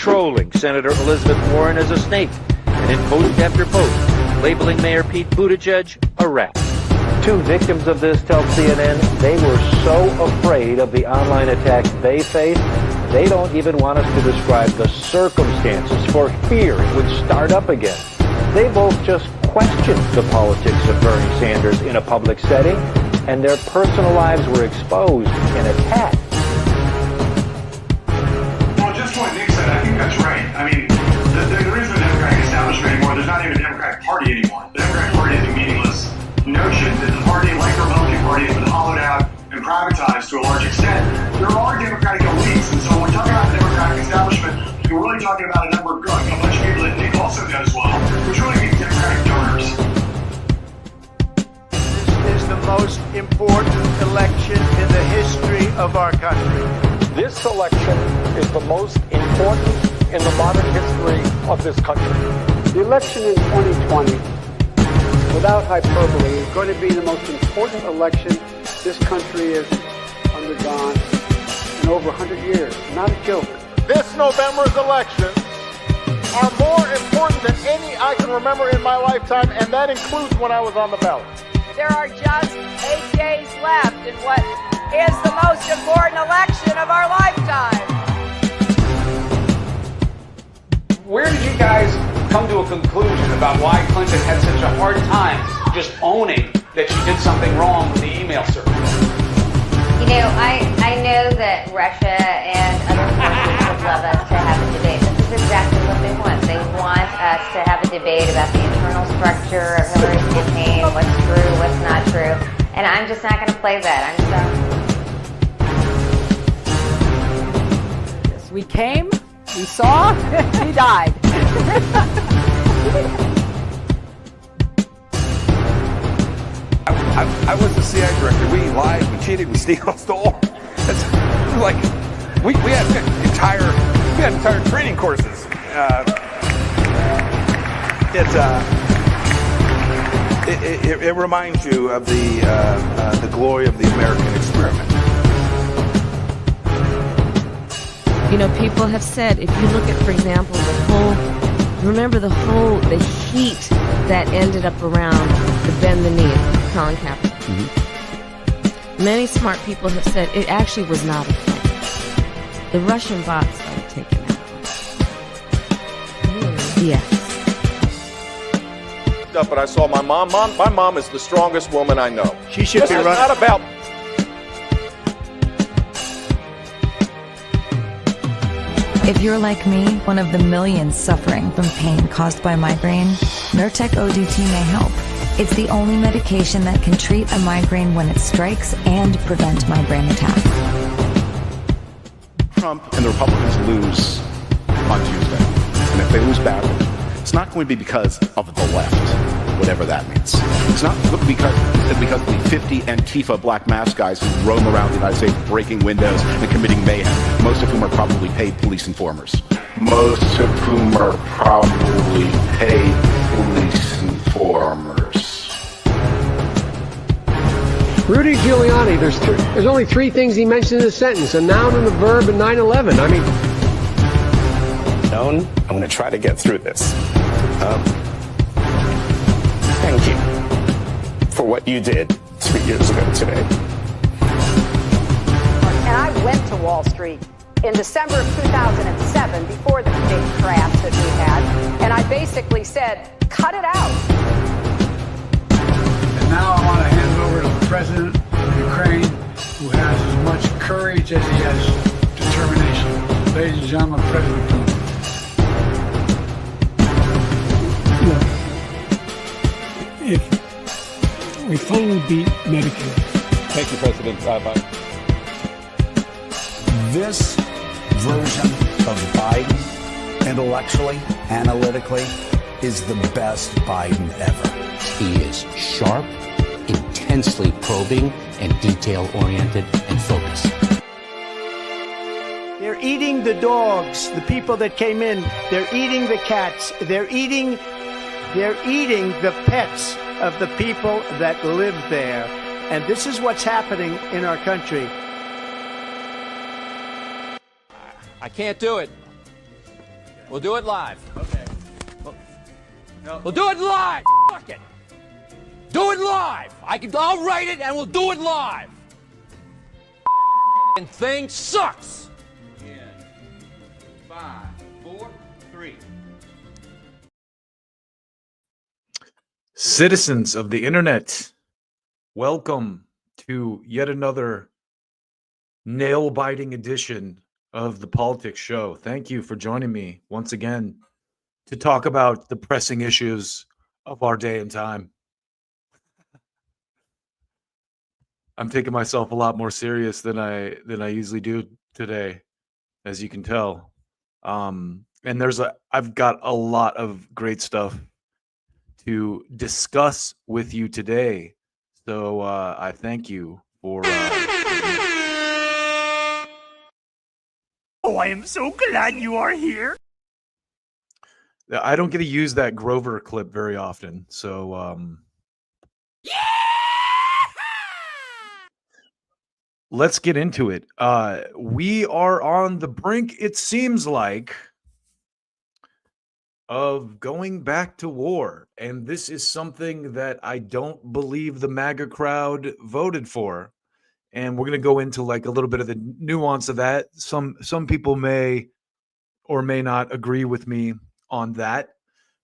trolling Senator Elizabeth Warren as a snake, and in post after post, labeling Mayor Pete Buttigieg a rat. Two victims of this tell CNN they were so afraid of the online attacks they faced, they don't even want us to describe the circumstances for fear it would start up again. They both just questioned the politics of Bernie Sanders in a public setting, and their personal lives were exposed and attacked. Well, just what Nick said, I think that's right. I mean, there isn't a Democratic establishment anymore. There's not even a Democratic Party anymore. The Democratic Party is a meaningless notion that the party, like the Republican Party, has been hollowed out and privatized to a large extent. There are Democratic elites, and so when we're talking about the Democratic establishment, we're really talking about a bunch of people that Nick also knows well, which really means Democratic donors. This is the most important election in the history of our country. This election is the most important in the modern history of this country. The election in 2020, without hyperbole, is going to be the most important election this country has undergone in over 100 years. Not a joke. This November's elections are more important than any I can remember in my lifetime, and that includes when I was on the ballot. There are just 8 days left in what is the most important election of our lifetime. Where did you guys come to a conclusion about why Clinton had such a hard time just owning that she did something wrong with the email server? You know, I know that Russia and other forces would love us to have a debate. This is exactly what they want. They want us to have a debate about the internal structure of Hillary's campaign, what's true, what's not true. And I'm just not going to play that. I'm sorry. Yes, we came, we saw, he died. I was the CIA director. We lied, we cheated, we stole. It's like we had entire training courses. It reminds you of the glory of the American experiment. You know, people have said, if you look at, for example, the heat that ended up around the bend the knee of Colin Kaepernick. Mm-hmm. Many smart people have said it actually was not a thing. The Russian bots started taking out. Yes. But I saw my mom. My mom is the strongest woman I know. She should be running. It's not about. If you're like me, one of the millions suffering from pain caused by migraine, Nurtec ODT may help. It's the only medication that can treat a migraine when it strikes and prevent migraine attacks. Trump and the Republicans lose on Tuesday. And if they lose badly, it's not going to be because of the left, whatever that means. It's not because of the 50 Antifa black mask guys who roam around the United States breaking windows and committing mayhem, most of whom are probably paid police informers. Most of whom are probably paid police informers. Rudy Giuliani, there's only three things he mentioned in a sentence: a noun and a verb and 9/11. I mean, I'm going to try to get through this. Thank you for what you did 3 years ago today. And I went to Wall Street in December of 2007, before the big crash that we had, and I basically said, cut it out. and now I want to hand it over to the president of Ukraine, who has as much courage as he has determination. Ladies and gentlemen, President Putin. If we finally beat Medicare. Thank you, President. Bye. This version of Biden, intellectually, analytically, is the best Biden ever. He is sharp, intensely probing, and detail-oriented and focused. They're eating the dogs, the people that came in. They're eating the cats. They're eating the pets of the people that live there. And this is what's happening in our country. I can't do it. We'll do it live. Okay. We'll do it live. Fuck it. Do it live. I'll write it and we'll do it live. And thing sucks. In 5, 4, 3. Citizens of the internet, welcome to yet another nail-biting edition of the Politics Show. Thank you for joining me once again to talk about the pressing issues of our day and time. I'm taking myself a lot more serious than I usually do today, as you can tell. And I've got a lot of great stuff to discuss with you today. So I thank you for Oh, I am so glad you are here. I don't get to use that Grover clip very often. So let's get into it. We are on the brink, it seems like, of going back to war. And this is something that I don't believe the MAGA crowd voted for. And we're going to go into like a little bit of the nuance of that. Some people may or may not agree with me on that.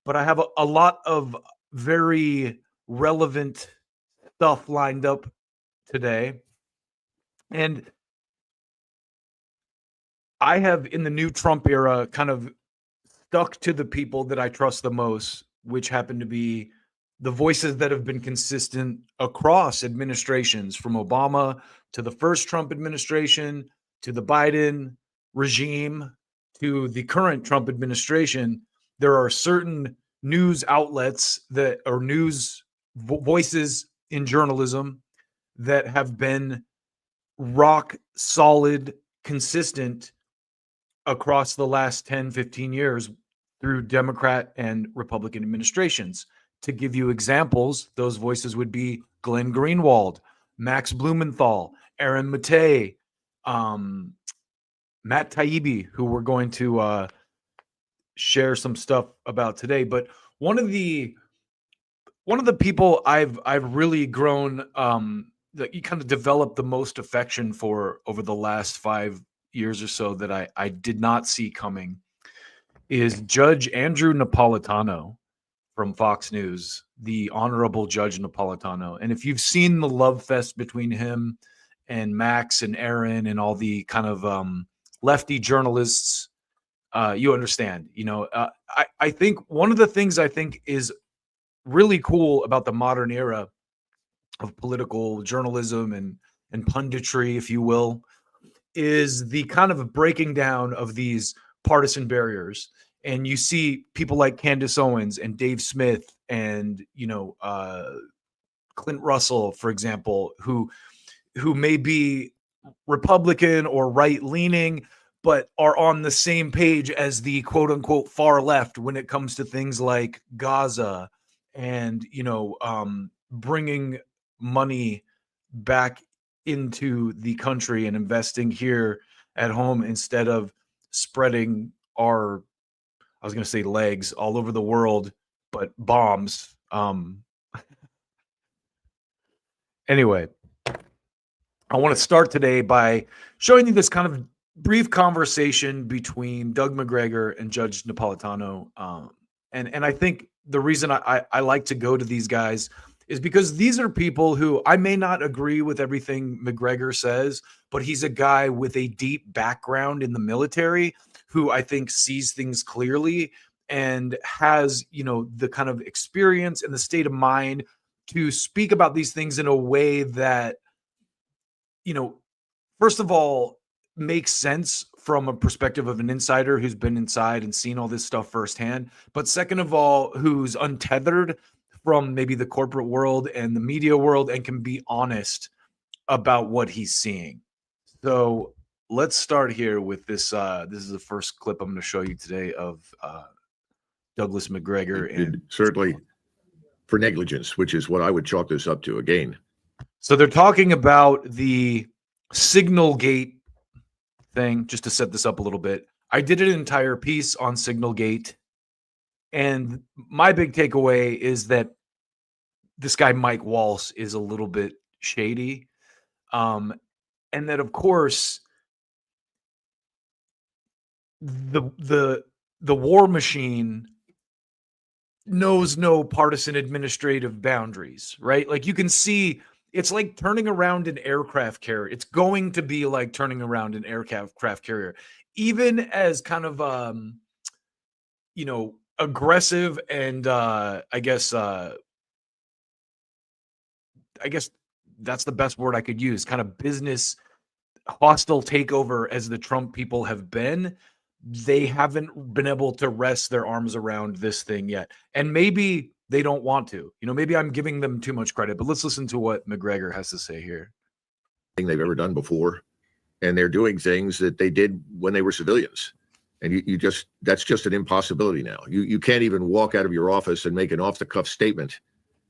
But I have a lot of very relevant stuff lined up today. And I have, in the new Trump era, kind of stuck to the people that I trust the most, which happen to be the voices that have been consistent across administrations, from Obama to the first Trump administration, to the Biden regime, to the current Trump administration. There are certain news outlets that are news voices in journalism that have been rock solid, consistent across the last 10, 15 years through Democrat and Republican administrations. To give you examples, those voices would be Glenn Greenwald, Max Blumenthal, Aaron Matei, Matt Taibbi, who we're going to share some stuff about today. But one of the people I've really grown that you kind of developed the most affection for over the last 5 years or so that I did not see coming is Judge Andrew Napolitano from Fox News, the Honorable Judge Napolitano. And if you've seen the love fest between him and Max and Aaron and all the kind of lefty journalists, you understand. I think one of the things I think is really cool about the modern era of political journalism and punditry, if you will, is the kind of breaking down of these partisan barriers. And you see people like Candace Owens and Dave Smith and, Clint Russell, for example, who may be Republican or right-leaning, but are on the same page as the quote-unquote far left when it comes to things like Gaza and, bringing money back into the country and investing here at home instead of spreading our, I was going to say legs all over the world, but bombs. Anyway, I want to start today by showing you this kind of brief conversation between Doug McGregor and Judge Napolitano. And I think the reason I like to go to these guys is because these are people who I may not agree with everything McGregor says, but he's a guy with a deep background in the military who I think sees things clearly and has, the kind of experience and the state of mind to speak about these things in a way that, first of all, makes sense from a perspective of an insider who's been inside and seen all this stuff firsthand. But second of all, who's untethered from maybe the corporate world and the media world and can be honest about what he's seeing. So let's start here with this. This is the first clip I'm going to show you today of Douglas McGregor. And certainly for negligence, which is what I would chalk this up to again. So they're talking about the Signalgate thing, just to set this up a little bit. I did an entire piece on Signalgate, and my big takeaway is that this guy Mike Waltz is a little bit shady, and that of course the war machine knows no partisan administrative boundaries, right? Like you can see it's like turning around an aircraft carrier. It's going to be like turning around an aircraft carrier, even as kind of aggressive and I guess that's the best word I could use, kind of business hostile takeover as the Trump people have been. They haven't been able to rest their arms around this thing yet. And maybe they don't want to. Maybe I'm giving them too much credit, but let's listen to what McGregor has to say here. Thing they've ever done before. And they're doing things that they did when they were civilians. And that's just an impossibility now. You can't even walk out of your office and make an off-the-cuff statement.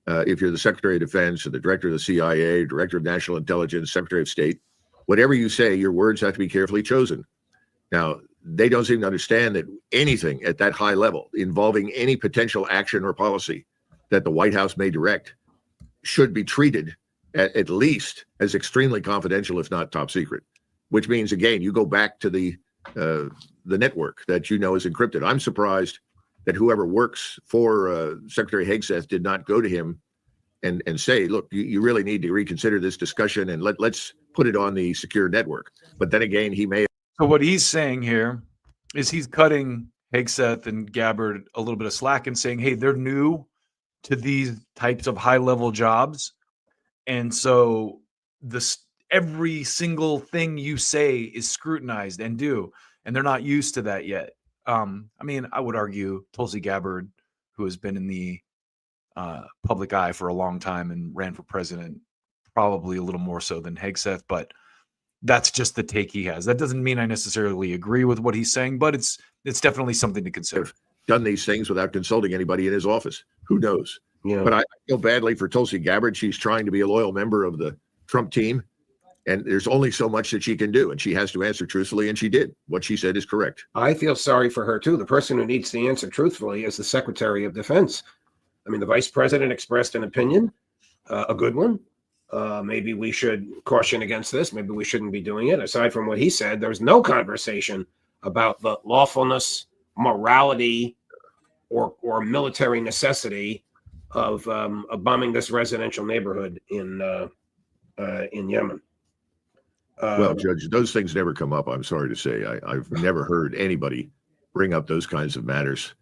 If you're the Secretary of Defense or the Director of the CIA, Director of National Intelligence, Secretary of State, whatever you say, your words have to be carefully chosen. Now, they don't seem to understand that anything at that high level involving any potential action or policy that the White House may direct should be treated at least as extremely confidential, if not top secret, which means, again, you go back to the network that is encrypted. I'm surprised that whoever works for Secretary Hegseth did not go to him and say, look, you really need to reconsider this discussion and let's put it on the secure network. But then again, he may. So what he's saying here is he's cutting Hegseth and Gabbard a little bit of slack and saying, hey, they're new to these types of high-level jobs. And so every single thing you say is scrutinized and they're not used to that yet. I would argue Tulsi Gabbard, who has been in the public eye for a long time and ran for president, probably a little more so than Hegseth, but that's just the take he has. That doesn't mean I necessarily agree with what he's saying, but it's definitely something to consider. Done these things without consulting anybody in his office. Who knows? Yeah. But I feel badly for Tulsi Gabbard. She's trying to be a loyal member of the Trump team, and there's only so much that she can do, and she has to answer truthfully, and she did. What she said is correct. I feel sorry for her, too. The person who needs to answer truthfully is the Secretary of Defense. The Vice President expressed an opinion, a good one. Maybe we should caution against this. Maybe we shouldn't be doing it. Aside from what he said, there's no conversation about the lawfulness, morality, or military necessity of bombing this residential neighborhood in Yemen. Well, Judge, those things never come up. I'm sorry to say. I've never heard anybody bring up those kinds of matters.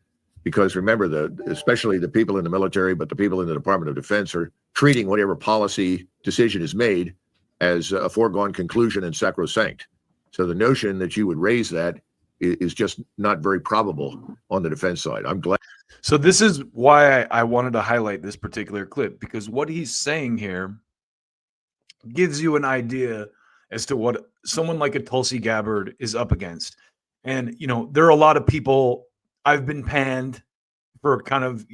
Because remember, especially the people in the military, but the people in the Department of Defense are treating whatever policy decision is made as a foregone conclusion and sacrosanct. So the notion that you would raise that is just not very probable on the defense side. I'm glad. So this is why I wanted to highlight this particular clip, because what he's saying here gives you an idea as to what someone like a Tulsi Gabbard is up against. And, there are a lot of people. I've been panned for kind of,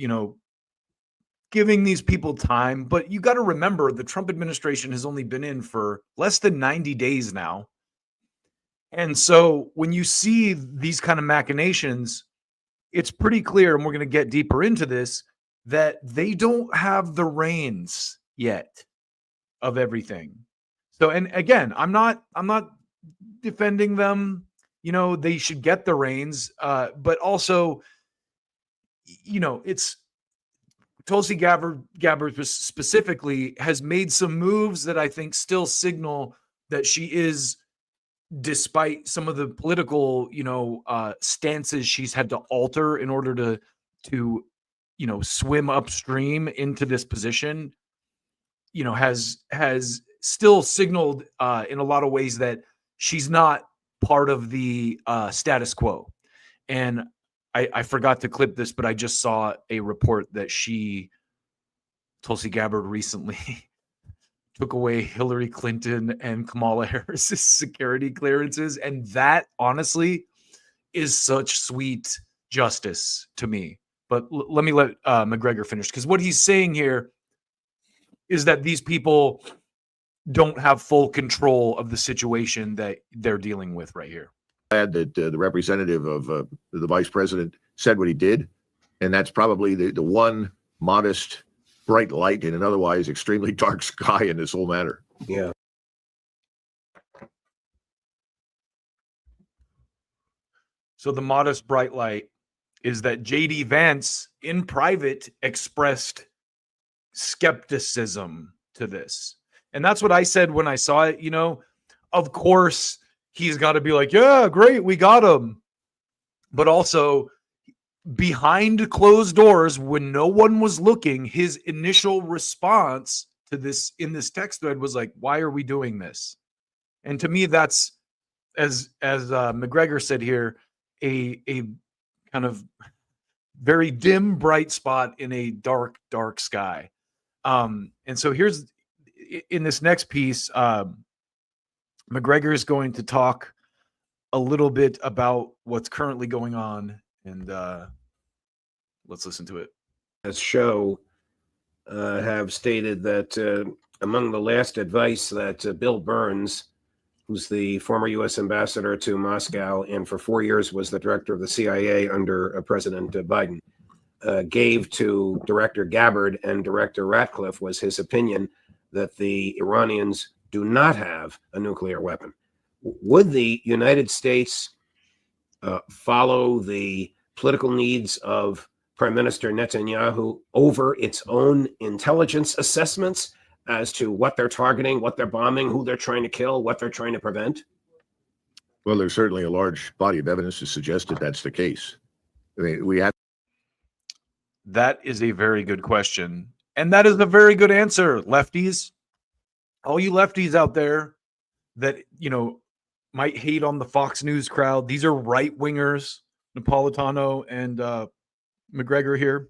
giving these people time. But you got to remember the Trump administration has only been in for less than 90 days now. And so when you see these kind of machinations, it's pretty clear, and we're going to get deeper into this, that they don't have the reins yet of everything. So, and again, I'm not defending them. They should get the reins, but also, it's Tulsi Gabbard specifically has made some moves that I think still signal that she is, despite some of the political, stances she's had to alter in order to swim upstream into this position, has still signaled in a lot of ways that she's not part of the status quo. And I forgot to clip this, but I just saw a report that Tulsi Gabbard recently took away Hillary Clinton and Kamala Harris's security clearances. And that honestly is such sweet justice to me. But let me let McGregor finish, because what he's saying here is that these people don't have full control of the situation that they're dealing with right here. Glad that the representative of the vice president said what he did, and that's probably the one modest, bright light in an otherwise extremely dark sky in this whole matter. Yeah. So the modest bright light is that J.D. Vance in private expressed skepticism to this. And that's what I said when I saw it. You know, of course, he's got to be like, yeah, great, we got him. But also, behind closed doors, when no one was looking, his initial response to this in this text thread was like, why are we doing this? And to me, that's, as McGregor said here, a kind of very dim, bright spot in a dark, dark sky. And so here's, in this next piece, McGregor is going to talk a little bit about what's currently going on, and let's listen to it. This show have stated that among the last advice that Bill Burns, who's the former U.S. ambassador to Moscow and for 4 years was the director of the CIA under President Biden, gave to Director Gabbard and Director Ratcliffe, was his opinion that the Iranians do not have a nuclear weapon. Would the United States follow the political needs of Prime Minister Netanyahu over its own intelligence assessments as to what they're targeting, what they're bombing, who they're trying to kill, what they're trying to prevent? Well, there's certainly a large body of evidence to suggest that that's the case. I mean, we have. That is a very good question. And that is a very good answer, lefties. All you lefties out there that, you know, might hate on the Fox News crowd, these are right-wingers, Napolitano and McGregor here.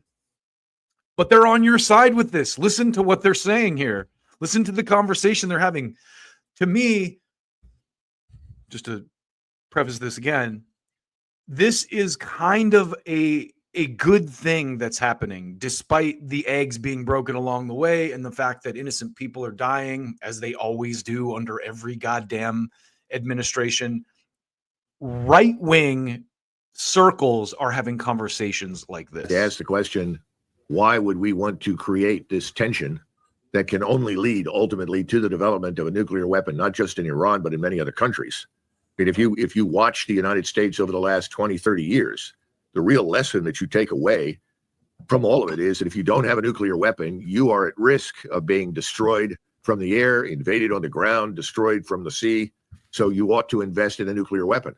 But they're on your side with this. Listen to what they're saying here. Listen to the conversation they're having. To me, just to preface this again, this is kind of a good thing that's happening, despite the eggs being broken along the way and the fact that innocent people are dying, as they always do under every goddamn administration. Right-wing circles are having conversations like this. To ask the question, why would we want to create this tension that can only lead ultimately to the development of a nuclear weapon, not just in Iran, but in many other countries? I mean, if you watch the United States over the last 20, 30 years, the real lesson that you take away from all of it is that if you don't have a nuclear weapon, you are at risk of being destroyed from the air, invaded on the ground, destroyed from the sea. So you ought to invest in a nuclear weapon.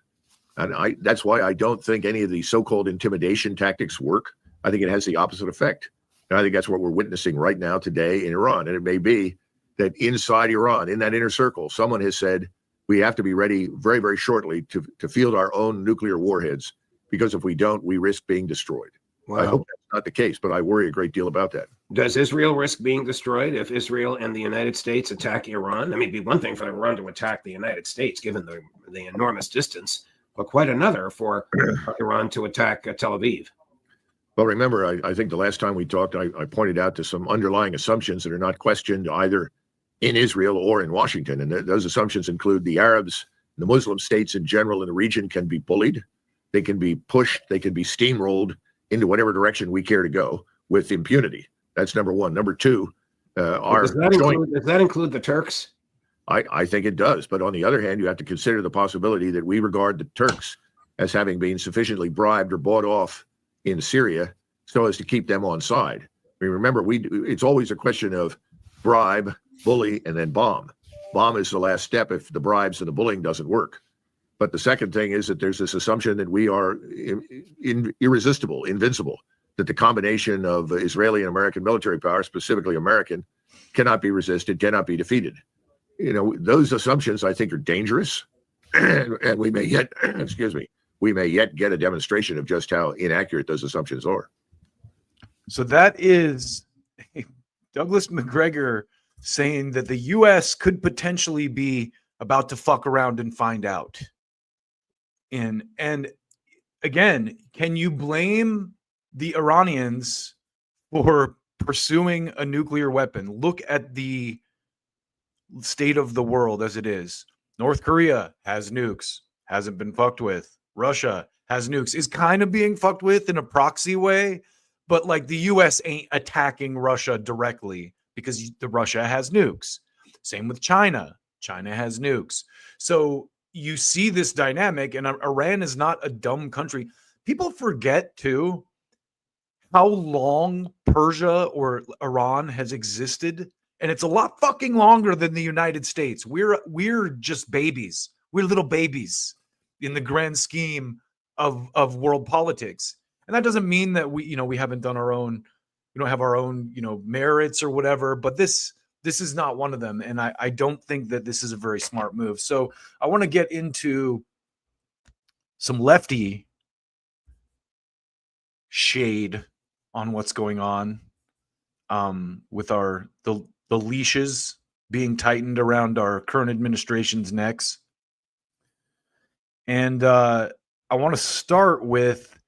And that's why I don't think any of these so-called intimidation tactics work. I think it has the opposite effect. And I think that's what we're witnessing right now today in Iran. And it may be that inside Iran, in that inner circle, someone has said, we have to be ready very, very shortly to field our own nuclear warheads, because if we don't, we risk being destroyed. Wow. I hope that's not the case, but I worry a great deal about that. Does Israel risk being destroyed if Israel and the United States attack Iran? I mean, it'd be one thing for Iran to attack the United States, given the enormous distance, but quite another for Iran to attack Tel Aviv. Well, remember, I think the last time we talked, I pointed out to some underlying assumptions that are not questioned either in Israel or in Washington. And those assumptions include the Arabs, the Muslim states in general in the region can be bullied. They can be pushed. They can be steamrolled into whatever direction we care to go with impunity. That's number one. Number two, does that include the Turks? I think it does. But on the other hand, you have to consider the possibility that we regard the Turks as having been sufficiently bribed or bought off in Syria so as to keep them on side. I mean, remember, it's always a question of bribe, bully, and then bomb. Bomb is the last step if the bribes and the bullying doesn't work. But the second thing is that there's this assumption that we are irresistible, invincible, that the combination of Israeli and American military power, specifically American, cannot be resisted, cannot be defeated. You know, those assumptions, I think, are dangerous. And we may yet, we may yet get a demonstration of just how inaccurate those assumptions are. So that is Douglas McGregor saying that the U.S. could potentially be about to fuck around and find out. And again, can you blame the Iranians for pursuing a nuclear weapon? Look at the state of the world as it is. North Korea has nukes, hasn't been fucked with. Russia has nukes, is kind of being fucked with in a proxy way, but like the US ain't attacking Russia directly because the Russia has nukes. Same with China. China has nukes. So you see this dynamic, and Iran is not a dumb country. People forget too how long Persia or Iran has existed, and it's a lot fucking longer than the United States. We're just babies. We're little babies in the grand scheme of world politics. And that doesn't mean that we haven't done our own, we don't have our own, merits or whatever, but this is not one of them. And I don't think that this is a very smart move. So I want to get into some lefty shade on what's going on with the leashes being tightened around our current administration's necks. And I want to start with,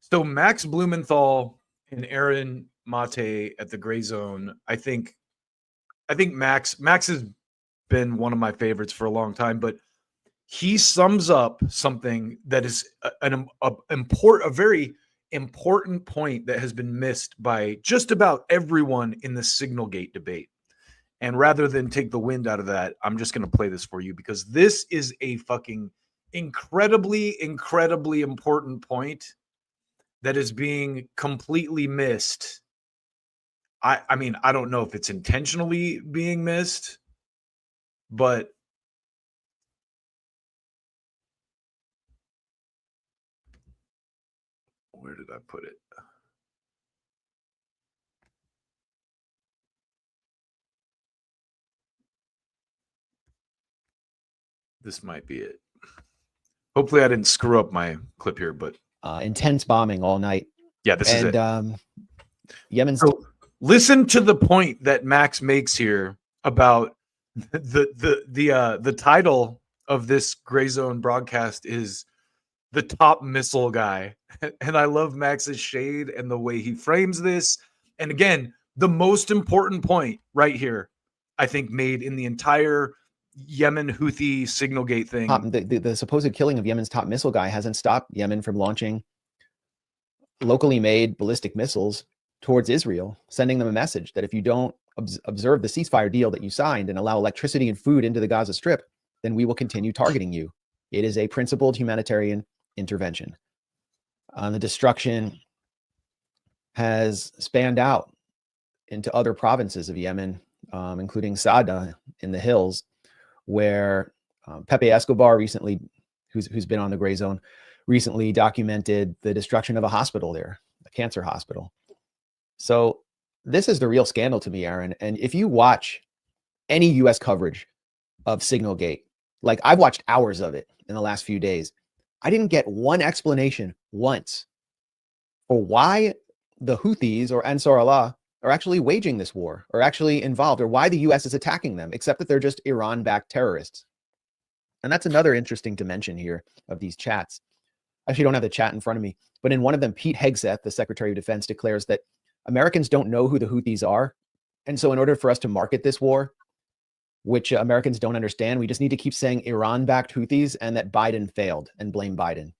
so Max Blumenthal and Aaron Mate at the Gray Zone. I think Max has been one of my favorites for a long time, but he sums up something that is a very important point that has been missed by just about everyone in the Signalgate debate. And rather than take the wind out of that, I'm just going to play this for you because this is a fucking incredibly, incredibly important point that is being completely missed. I mean, I don't know if it's intentionally being missed, but where did I put it? This might be it. Hopefully I didn't screw up my clip here, but intense bombing all night. Yeah, this is it. Yemen's. So listen to the point that Max makes here about the title of this Gray Zone broadcast is the top missile guy. And I love Max's shade and the way he frames this. And again, the most important point right here, I think, made in the entire Yemen Houthi Signalgate thing. The supposed killing of Yemen's top missile guy hasn't stopped Yemen from launching locally made ballistic missiles towards Israel, sending them a message that if you don't observe the ceasefire deal that you signed and allow electricity and food into the Gaza Strip, then we will continue targeting you. It is a principled humanitarian intervention. The destruction has spanned out into other provinces of Yemen, including Sada in the hills, where Pepe Escobar recently, who's been on the Gray Zone, recently documented the destruction of a hospital there, a cancer hospital. So this is the real scandal to me, Aaron. And if you watch any U.S. coverage of Signalgate, like I've watched hours of it in the last few days, I didn't get one explanation once for why the Houthis or Ansar Allah are actually waging this war or actually involved, or why the U.S. is attacking them, except that they're just Iran-backed terrorists. And that's another interesting dimension here of these chats. I actually don't have the chat in front of me, but in one of them, Pete Hegseth, the Secretary of Defense, declares that Americans don't know who the Houthis are. And so in order for us to market this war, which Americans don't understand, we just need to keep saying Iran-backed Houthis and that Biden failed and blame Biden.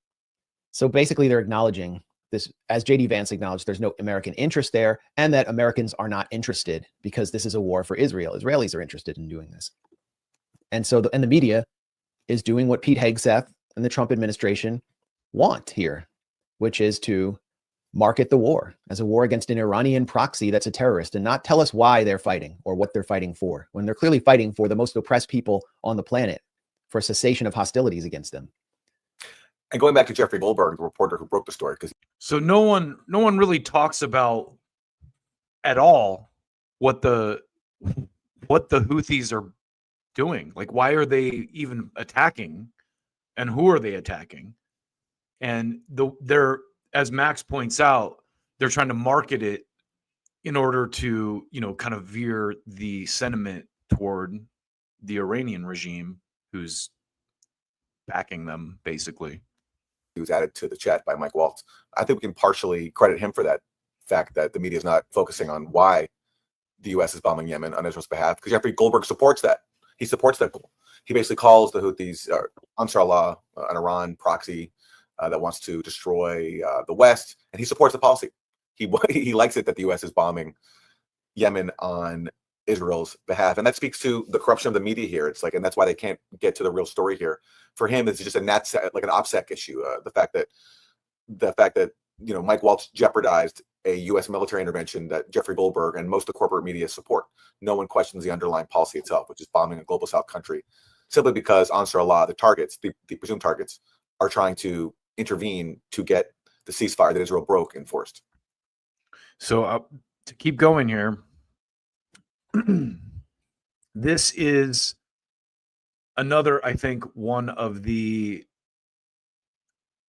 So basically they're acknowledging this, as JD Vance acknowledged, there's no American interest there, and that Americans are not interested because this is a war for Israel. Israelis are interested in doing this. And so the media is doing what Pete Hegseth and the Trump administration want here, which is to market the war as a war against an Iranian proxy that's a terrorist, and not tell us why they're fighting or what they're fighting for, when they're clearly fighting for the most oppressed people on the planet, for cessation of hostilities against them. And going back to Jeffrey Goldberg, the reporter who broke the story, because so no one really talks about at all what the Houthis are doing. Like, why are they even attacking, and who are they attacking? And they're, as Max points out, they're trying to market it in order to, kind of veer the sentiment toward the Iranian regime, who's backing them, basically. He was added to the chat by Mike Waltz. I think we can partially credit him for that fact that the media is not focusing on why the U.S. is bombing Yemen on Israel's behalf, because Jeffrey Goldberg supports that. He supports that goal. He basically calls the Houthis Ansar Allah, an Iran proxy that wants to destroy the West, and he supports the policy. He likes it that the U.S. is bombing Yemen on Israel's behalf, and that speaks to the corruption of the media here. It's like, and that's why they can't get to the real story here. For him, it's just like an OPSEC issue. The fact that Mike Waltz jeopardized a U.S. military intervention that Jeffrey Goldberg and most of the corporate media support. No one questions the underlying policy itself, which is bombing a global South country, simply because Ansar Allah, the targets, the presumed targets, are trying to intervene to get the ceasefire that Israel broke enforced. So to keep going here, this is another, I think, one of the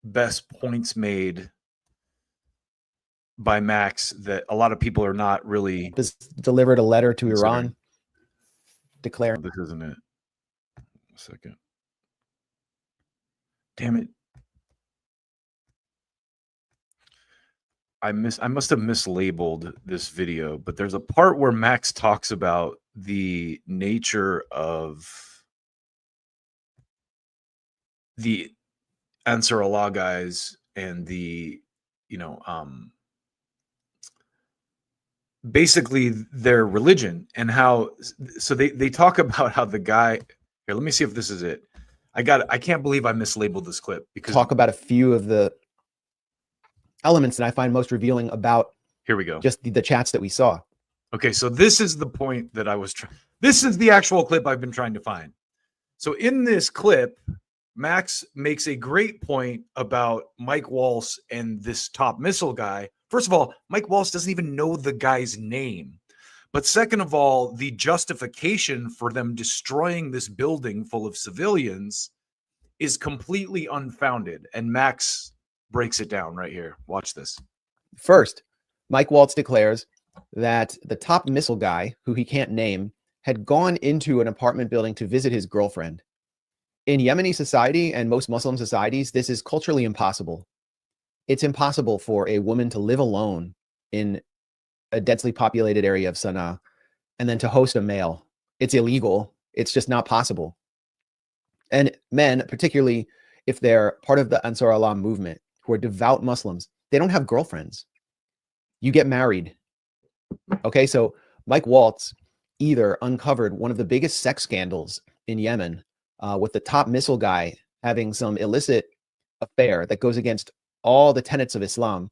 best points made by Max that a lot of people are not really. This delivered a letter to Iran declaring. This isn't it. A second. Damn it. I must have mislabeled this video, but there's a part where Max talks about the nature of the Ansar Allah guys and the, basically their religion, and how, so they talk about how the guy here, let me see if this is it. I can't believe I mislabeled this clip, because talk about a few of the elements that I find most revealing about, here we go, just the chats that we saw. Okay, so this is the point that I was trying. This is the actual clip I've been trying to find. So in this clip, Max makes a great point about Mike Waltz and this top missile guy. First of all, Mike Waltz doesn't even know the guy's name. But second of all, the justification for them destroying this building full of civilians is completely unfounded. And Max breaks it down right here. Watch this. First, Mike Waltz declares that the top missile guy, who he can't name, had gone into an apartment building to visit his girlfriend. In Yemeni society and most Muslim societies, this is culturally impossible. It's impossible for a woman to live alone in a densely populated area of Sana'a and then to host a male. It's illegal. It's just not possible. And men, particularly if they're part of the Ansar Allah movement, who are devout Muslims, they don't have girlfriends. You get married. Okay, so Mike Waltz either uncovered one of the biggest sex scandals in Yemen, with the top missile guy having some illicit affair that goes against all the tenets of Islam,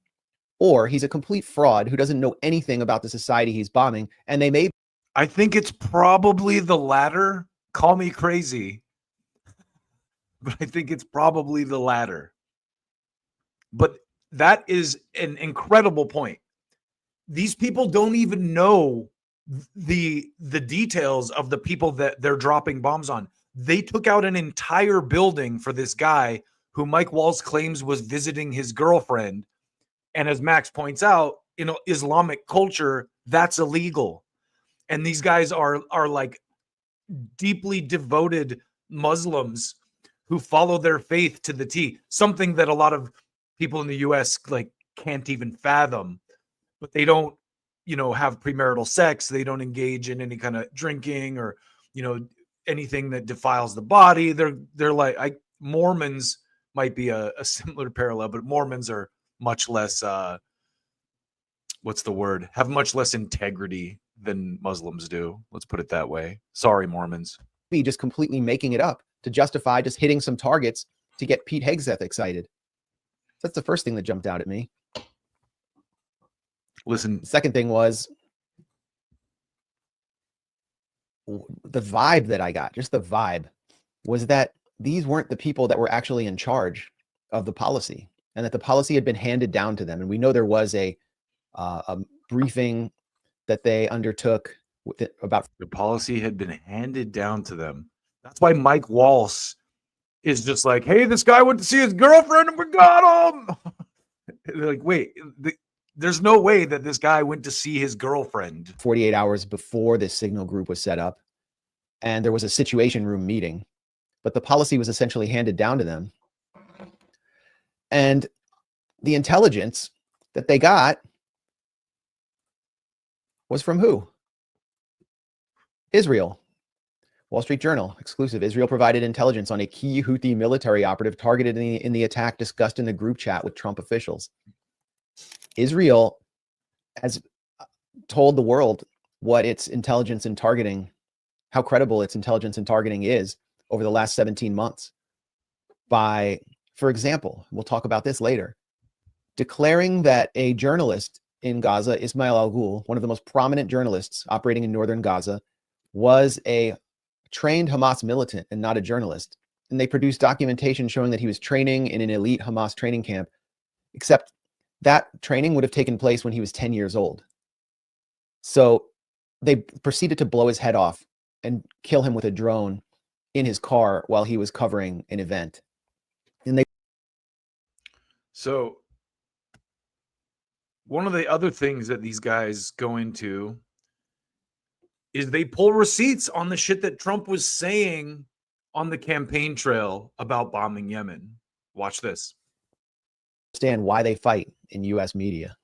or he's a complete fraud who doesn't know anything about the society he's bombing, and they may. I think it's probably the latter. Call me crazy, but I think it's probably the latter. But that is an incredible point. These people don't even know the details of the people that they're dropping bombs on. They took out an entire building for this guy who Mike Waltz claims was visiting his girlfriend. And as Max points out, in Islamic culture, that's illegal. And these guys are like deeply devoted Muslims who follow their faith to the T, something that a lot of people in the US like can't even fathom. But they don't, have premarital sex. They don't engage in any kind of drinking or, anything that defiles the body. They're like, Mormons might be a similar parallel, but Mormons are much less, what's the word? Have much less integrity than Muslims do. Let's put it that way. Sorry, Mormons. Be just completely making it up to justify just hitting some targets to get Pete Hegseth excited. That's the first thing that jumped out at me. Listen, the second thing was the vibe that I got, just the vibe, was that these weren't the people that were actually in charge of the policy, and that the policy had been handed down to them. And we know there was a briefing that they undertook about the policy had been handed down to them. That's why Mike Waltz is just like, hey, this guy went to see his girlfriend and we got him. They're like, wait, there's no way that this guy went to see his girlfriend. 48 hours before this signal group was set up, and there was a situation room meeting, but the policy was essentially handed down to them. And the intelligence that they got was from who? Israel. Wall Street Journal, exclusive. Israel provided intelligence on a key Houthi military operative targeted in the attack discussed in the group chat with Trump officials. Israel has told the world what its intelligence and targeting, how credible its intelligence and targeting is over the last 17 months by, for example, we'll talk about this later, declaring that a journalist in Gaza, Ismail Al-Ghul, one of the most prominent journalists operating in northern Gaza, was a trained Hamas militant and not a journalist. And they produced documentation showing that he was training in an elite Hamas training camp, except that training would have taken place when he was 10 years old. So they proceeded to blow his head off and kill him with a drone in his car while he was covering an event. And So one of the other things that these guys go into is they pull receipts on the shit that Trump was saying on the campaign trail about bombing Yemen. Watch this. Understand why they fight in U.S. media.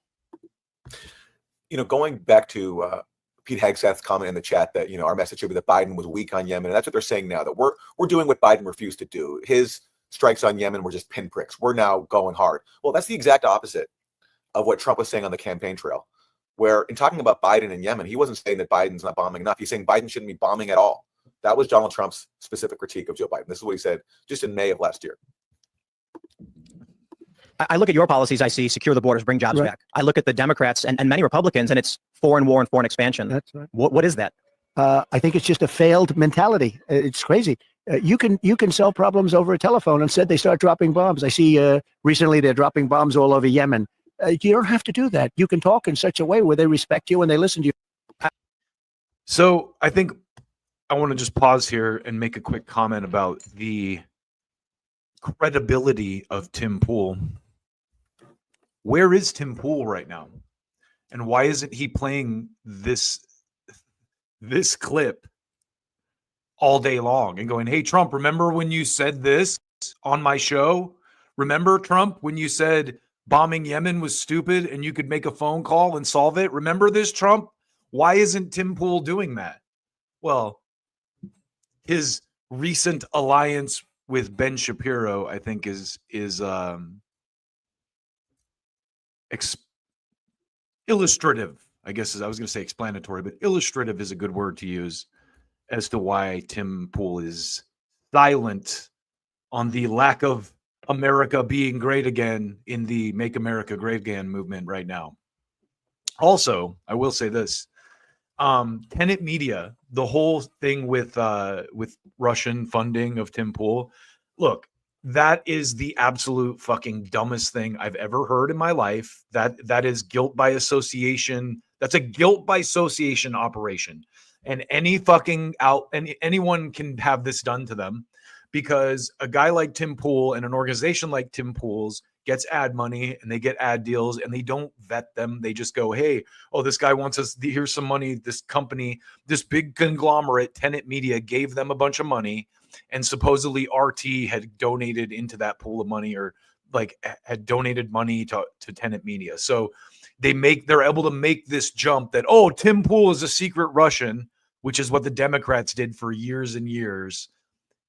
Going back to Pete Hegseth's comment in the chat that, our message should be that Biden was weak on Yemen. And that's what they're saying now, that we're doing what Biden refused to do. His strikes on Yemen were just pinpricks. We're now going hard. Well, that's the exact opposite of what Trump was saying on the campaign trail, where in talking about Biden and Yemen, he wasn't saying that Biden's not bombing enough. He's saying Biden shouldn't be bombing at all. That was Donald Trump's specific critique of Joe Biden. This is what he said just in May of last year. I look at your policies, I see secure the borders, bring jobs back. I look at the Democrats and many Republicans, and it's foreign war and foreign expansion. That's right. What is that? I think it's just a failed mentality. It's crazy. You can solve problems over a telephone. Instead, they start dropping bombs. I see recently they're dropping bombs all over Yemen. You don't have to do that. You can talk in such a way where they respect you and they listen to you. So I think I want to just pause here and make a quick comment about the credibility of Tim Pool. Where is Tim Pool right now? And why isn't he playing this clip all day long and going, hey, Trump, remember when you said this on my show? Remember, Trump, when you said bombing Yemen was stupid and you could make a phone call and solve it? Remember this, Trump? Why isn't Tim Pool doing that? Well, his recent alliance with Ben Shapiro, I think, is illustrative, I guess, as I was going to say explanatory, but illustrative is a good word to use as to why Tim Pool is silent on the lack of America being great again in the Make America Great Again movement right now. Also, I will say this, Tenet Media, the whole thing with Russian funding of Tim Pool, look, that is the absolute fucking dumbest thing I've ever heard in my life. That is guilt by association. That's a guilt by association operation. And anyone can have this done to them, because a guy like Tim Pool and an organization like Tim Pool's gets ad money and they get ad deals and they don't vet them. They just go, hey, this guy wants us, here's some money. This company, this big conglomerate, Tenet Media, gave them a bunch of money. And supposedly RT had donated into that pool of money, or like had donated money to Tenet Media. So they're able to make this jump that, Tim Pool is a secret Russian, which is what the Democrats did for years and years.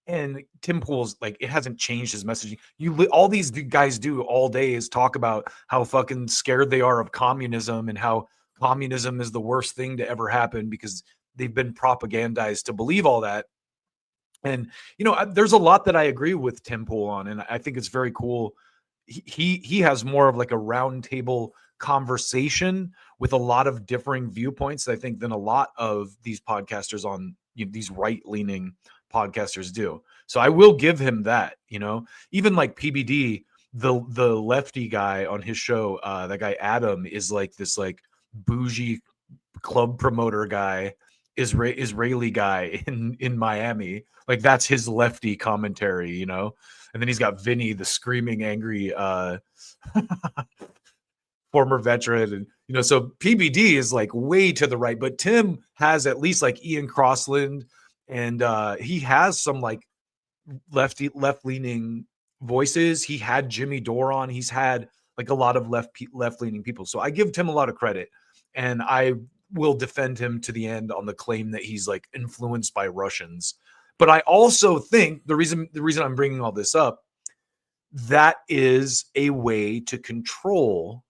And Tim Pool's like, it hasn't changed his messaging. All these guys do all day is talk about how fucking scared they are of communism and how communism is the worst thing to ever happen because they've been propagandized to believe all that. And, there's a lot that I agree with Tim Pool on, and I think it's very cool. He has more of like a round table conversation with a lot of differing viewpoints, I think, than a lot of these podcasters on these right-leaning podcasters do. So I will give him that, even like PBD, the lefty guy on his show, that guy Adam is like this like bougie club promoter guy, Israeli guy in Miami. Like that's his lefty commentary, and then he's got Vinny, the screaming angry former veteran, and so PBD is like way to the right, but Tim has at least like Ian Crossland, and he has some like left-leaning voices. He had Jimmy Dore on. He's had like a lot of left-leaning people. So I give Tim a lot of credit, and I will defend him to the end on the claim that he's like influenced by Russians. But I also think the reason I'm bringing all this up, that is a way to control.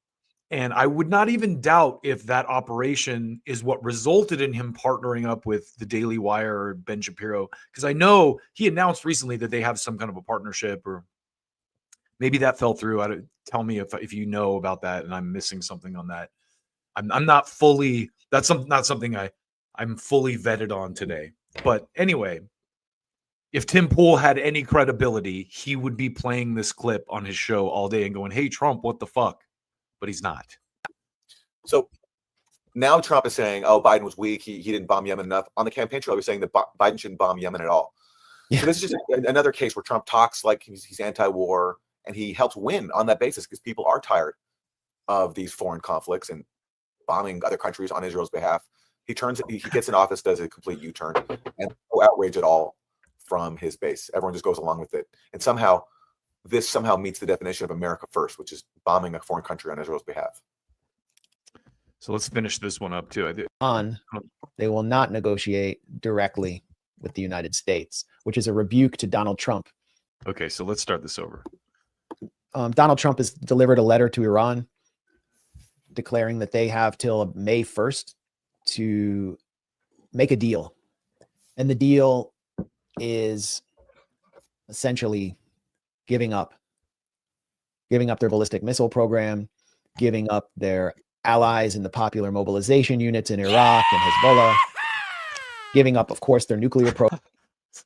And I would not even doubt if that operation is what resulted in him partnering up with the Daily Wire or Ben Shapiro, because I know he announced recently that they have some kind of a partnership, or maybe that fell through. Tell me if you know about that and I'm missing something on that. I'm not fully, not something I'm fully vetted on today. But anyway, if Tim Pool had any credibility, he would be playing this clip on his show all day and going, "Hey, Trump, what the fuck?" But he's not. So now Trump is saying, "Oh, Biden was weak. He didn't bomb Yemen enough." On the campaign trail, he was saying that Biden shouldn't bomb Yemen at all. Yeah. So this is just another case where Trump talks like he's anti-war, and he helps win on that basis because people are tired of these foreign conflicts and bombing other countries on Israel's behalf. He gets in office, does a complete U-turn, and no outrage at all from his base. Everyone just goes along with it. And this somehow meets the definition of America first, which is bombing a foreign country on Israel's behalf. So let's finish this one up too. They will not negotiate directly with the United States, which is a rebuke to Donald Trump. Okay, so let's start this over. Donald Trump has delivered a letter to Iran declaring that they have till May 1st to make a deal. And the deal is essentially giving up their ballistic missile program, giving up their allies in the popular mobilization units in Iraq and Hezbollah, giving up, of course, their nuclear program.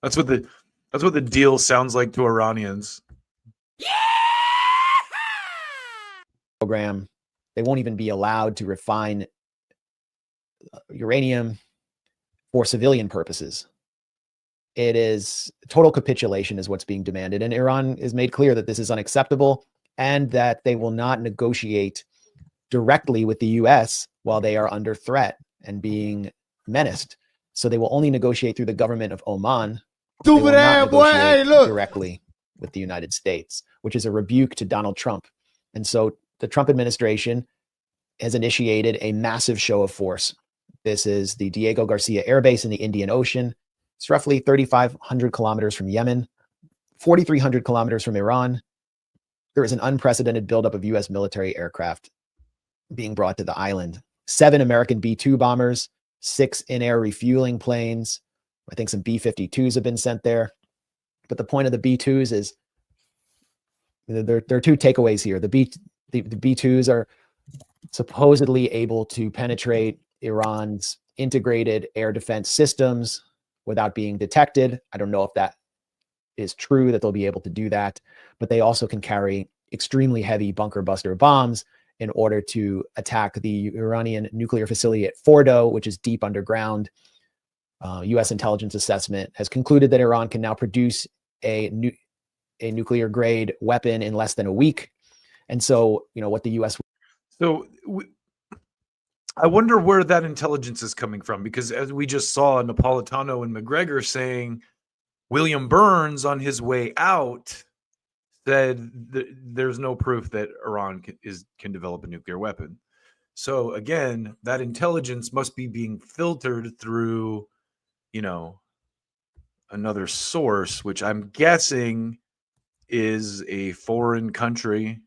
That's what the deal sounds like to Iranians. Program. They won't even be allowed to refine uranium for civilian purposes. It is total capitulation is what's being demanded. And Iran has made clear that this is unacceptable and that they will not negotiate directly with the U.S. while they are under threat and being menaced. So they will only negotiate through the government of Oman. They will not negotiate directly with the United States, which is a rebuke to Donald Trump. And so the Trump administration has initiated a massive show of force. This is the Diego Garcia Air Base in the Indian Ocean. It's roughly 3,500 kilometers from Yemen, 4,300 kilometers from Iran. There is an unprecedented buildup of U.S. military aircraft being brought to the island. 7 American B-2 bombers, 6 in-air refueling planes. I think some B-52s have been sent there. But the point of the B-2s is there are 2 takeaways here. The B-2s are supposedly able to penetrate Iran's integrated air defense systems without being detected. I don't know if that is true, that they'll be able to do that, but they also can carry extremely heavy bunker buster bombs in order to attack the Iranian nuclear facility at Fordo, which is deep underground. U.S. intelligence assessment has concluded that Iran can now produce a nuclear grade weapon in less than a week. And so, what the U.S. So I wonder where that intelligence is coming from, because as we just saw Napolitano and McGregor saying, William Burns on his way out said there's no proof that Iran can develop a nuclear weapon. So again, that intelligence must be being filtered through, another source, which I'm guessing is a foreign country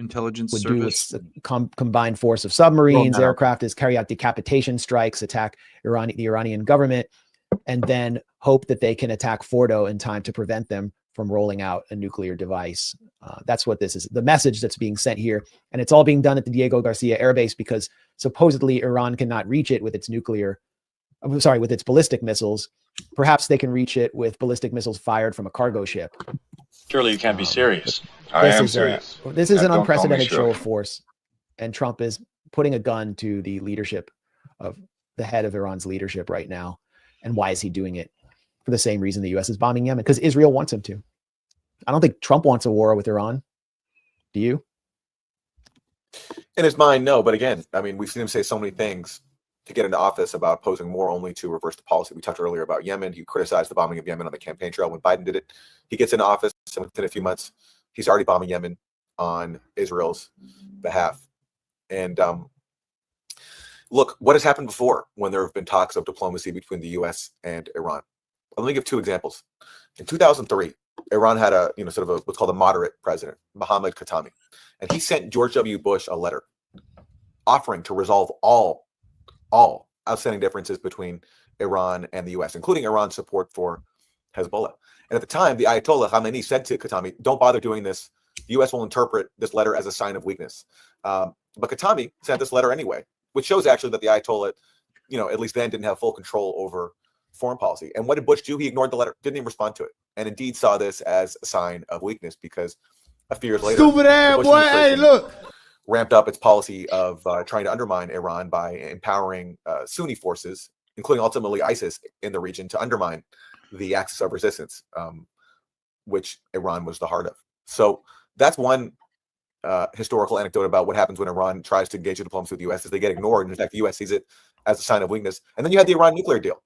intelligence would service. Do with combined force of submarines, aircraft, is carry out decapitation strikes, attack the Iranian government, and then hope that they can attack Fordo in time to prevent them from rolling out a nuclear device. That's what this is, the message that's being sent here. And it's all being done at the Diego Garcia Air Base because supposedly Iran cannot reach it with its with its ballistic missiles. Perhaps they can reach it with ballistic missiles fired from a cargo ship. Surely you can't be serious. I am serious. This is an unprecedented show of force. And Trump is putting a gun to the leadership of the head of Iran's leadership right now. And why is he doing it? For the same reason the U.S. is bombing Yemen, because Israel wants him to. I don't think Trump wants a war with Iran. Do you? In his mind, no. But again, we've seen him say so many things to get into office about opposing war only to reverse the policy. We talked earlier about Yemen. He criticized the bombing of Yemen on the campaign trail when Biden did it. He gets into office, and within a few months, he's already bombing Yemen on Israel's behalf. And look, what has happened before when there have been talks of diplomacy between the U.S. and Iran? Let me give two examples. In 2003, Iran had a sort of what's called a moderate president, Mohammad Khatami, and he sent George W. Bush a letter offering to resolve all outstanding differences between Iran and the U.S., including Iran's support for Hezbollah. And at the time, the Ayatollah Khamenei said to Khatami, "Don't bother doing this. The U.S. will interpret this letter as a sign of weakness." But Khatami sent this letter anyway, which shows actually that the Ayatollah, at least then, didn't have full control over foreign policy. And what did Bush do? He ignored the letter, didn't even respond to it, and indeed saw this as a sign of weakness because a few years later, stupid ass boy. Hey, look. Ramped up its policy of trying to undermine Iran by empowering Sunni forces, including ultimately ISIS in the region, to undermine the axis of resistance, which Iran was the heart of. So that's one historical anecdote about what happens when Iran tries to engage in diplomacy with the U.S. is they get ignored. And in fact, the U.S. sees it as a sign of weakness. And then you had the Iran nuclear deal,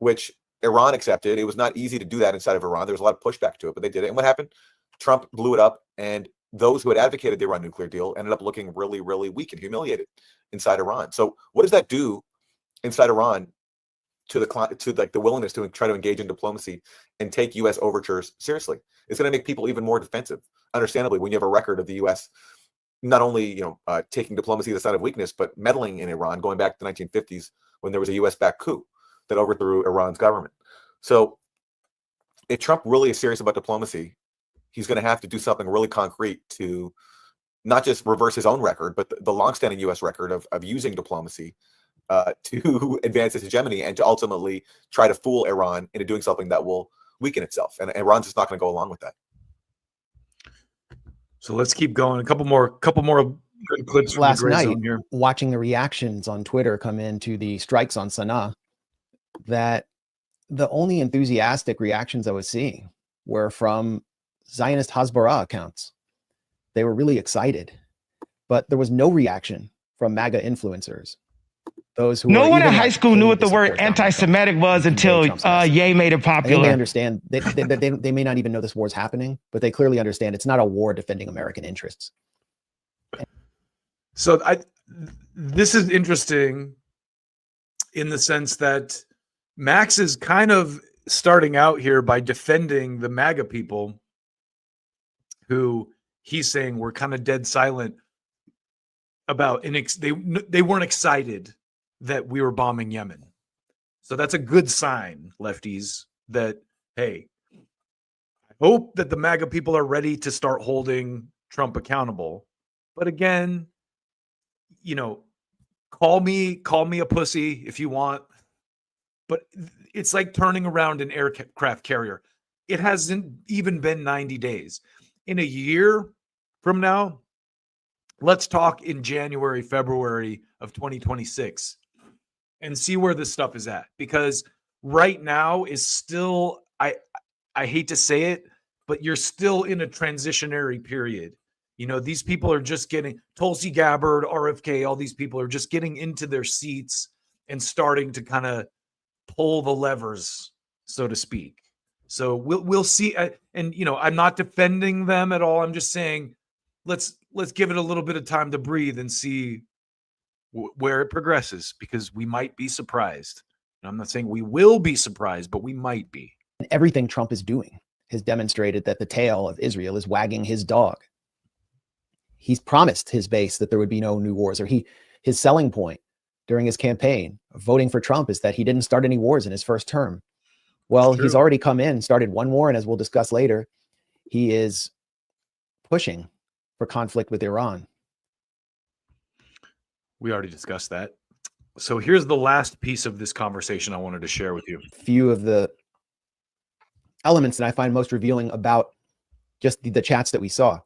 which Iran accepted. It was not easy to do that inside of Iran. There was a lot of pushback to it, but they did it. And what happened? Trump blew it up, and those who had advocated the Iran nuclear deal ended up looking really, really weak and humiliated inside Iran. So what does that do inside Iran to the willingness to try to engage in diplomacy and take U.S. overtures seriously? It's going to make people even more defensive, understandably, when you have a record of the U.S. not only taking diplomacy as a sign of weakness, but meddling in Iran going back to the 1950s when there was a U.S.-backed coup that overthrew Iran's government. So if Trump really is serious about diplomacy, he's going to have to do something really concrete to not just reverse his own record, but the longstanding U.S. record of using diplomacy to advance its hegemony and to ultimately try to fool Iran into doing something that will weaken itself. And Iran's just not going to go along with that. So let's keep going. A couple more good clips from Last the gray night, zone here. watching the reactions on Twitter come into the strikes on Sana'a, that the only enthusiastic reactions I was seeing were from Zionist Hasbara accounts. They were really excited, but there was no reaction from MAGA influencers. Those who no one in even high school knew what the word anti-Semitic was until Ye made it I think popular. they understand. They may not even know this war is happening, but they clearly understand it's not a war defending American interests. So this is interesting in the sense that Max is kind of starting out here by defending the MAGA people who he's saying were kind of dead silent about they weren't excited that we were bombing Yemen. So that's a good sign, lefties, that, hey, I hope that the MAGA people are ready to start holding Trump accountable. But again, call me a pussy if you want, but it's like turning around an aircraft carrier. It hasn't even been 90 days. In a year from now, let's talk in January, February of 2026 and see where this stuff is at. Because right now is still, I hate to say it, but you're still in a transitionary period. These people are just getting, Tulsi Gabbard, RFK, all these people are just getting into their seats and starting to kind of pull the levers, so to speak. So we'll see. And I'm not defending them at all. I'm just saying, let's give it a little bit of time to breathe and see where it progresses, because we might be surprised. And I'm not saying we will be surprised, but we might be. Everything Trump is doing has demonstrated that the tail of Israel is wagging his dog. He's promised his base that there would be no new wars, or his selling point during his campaign of voting for Trump is that he didn't start any wars in his first term. Well, he's already come in, started one war, and as we'll discuss later, he is pushing for conflict with Iran. We already discussed that. So here's the last piece of this conversation I wanted to share with you. Few of the elements that I find most revealing about just the chats that we saw.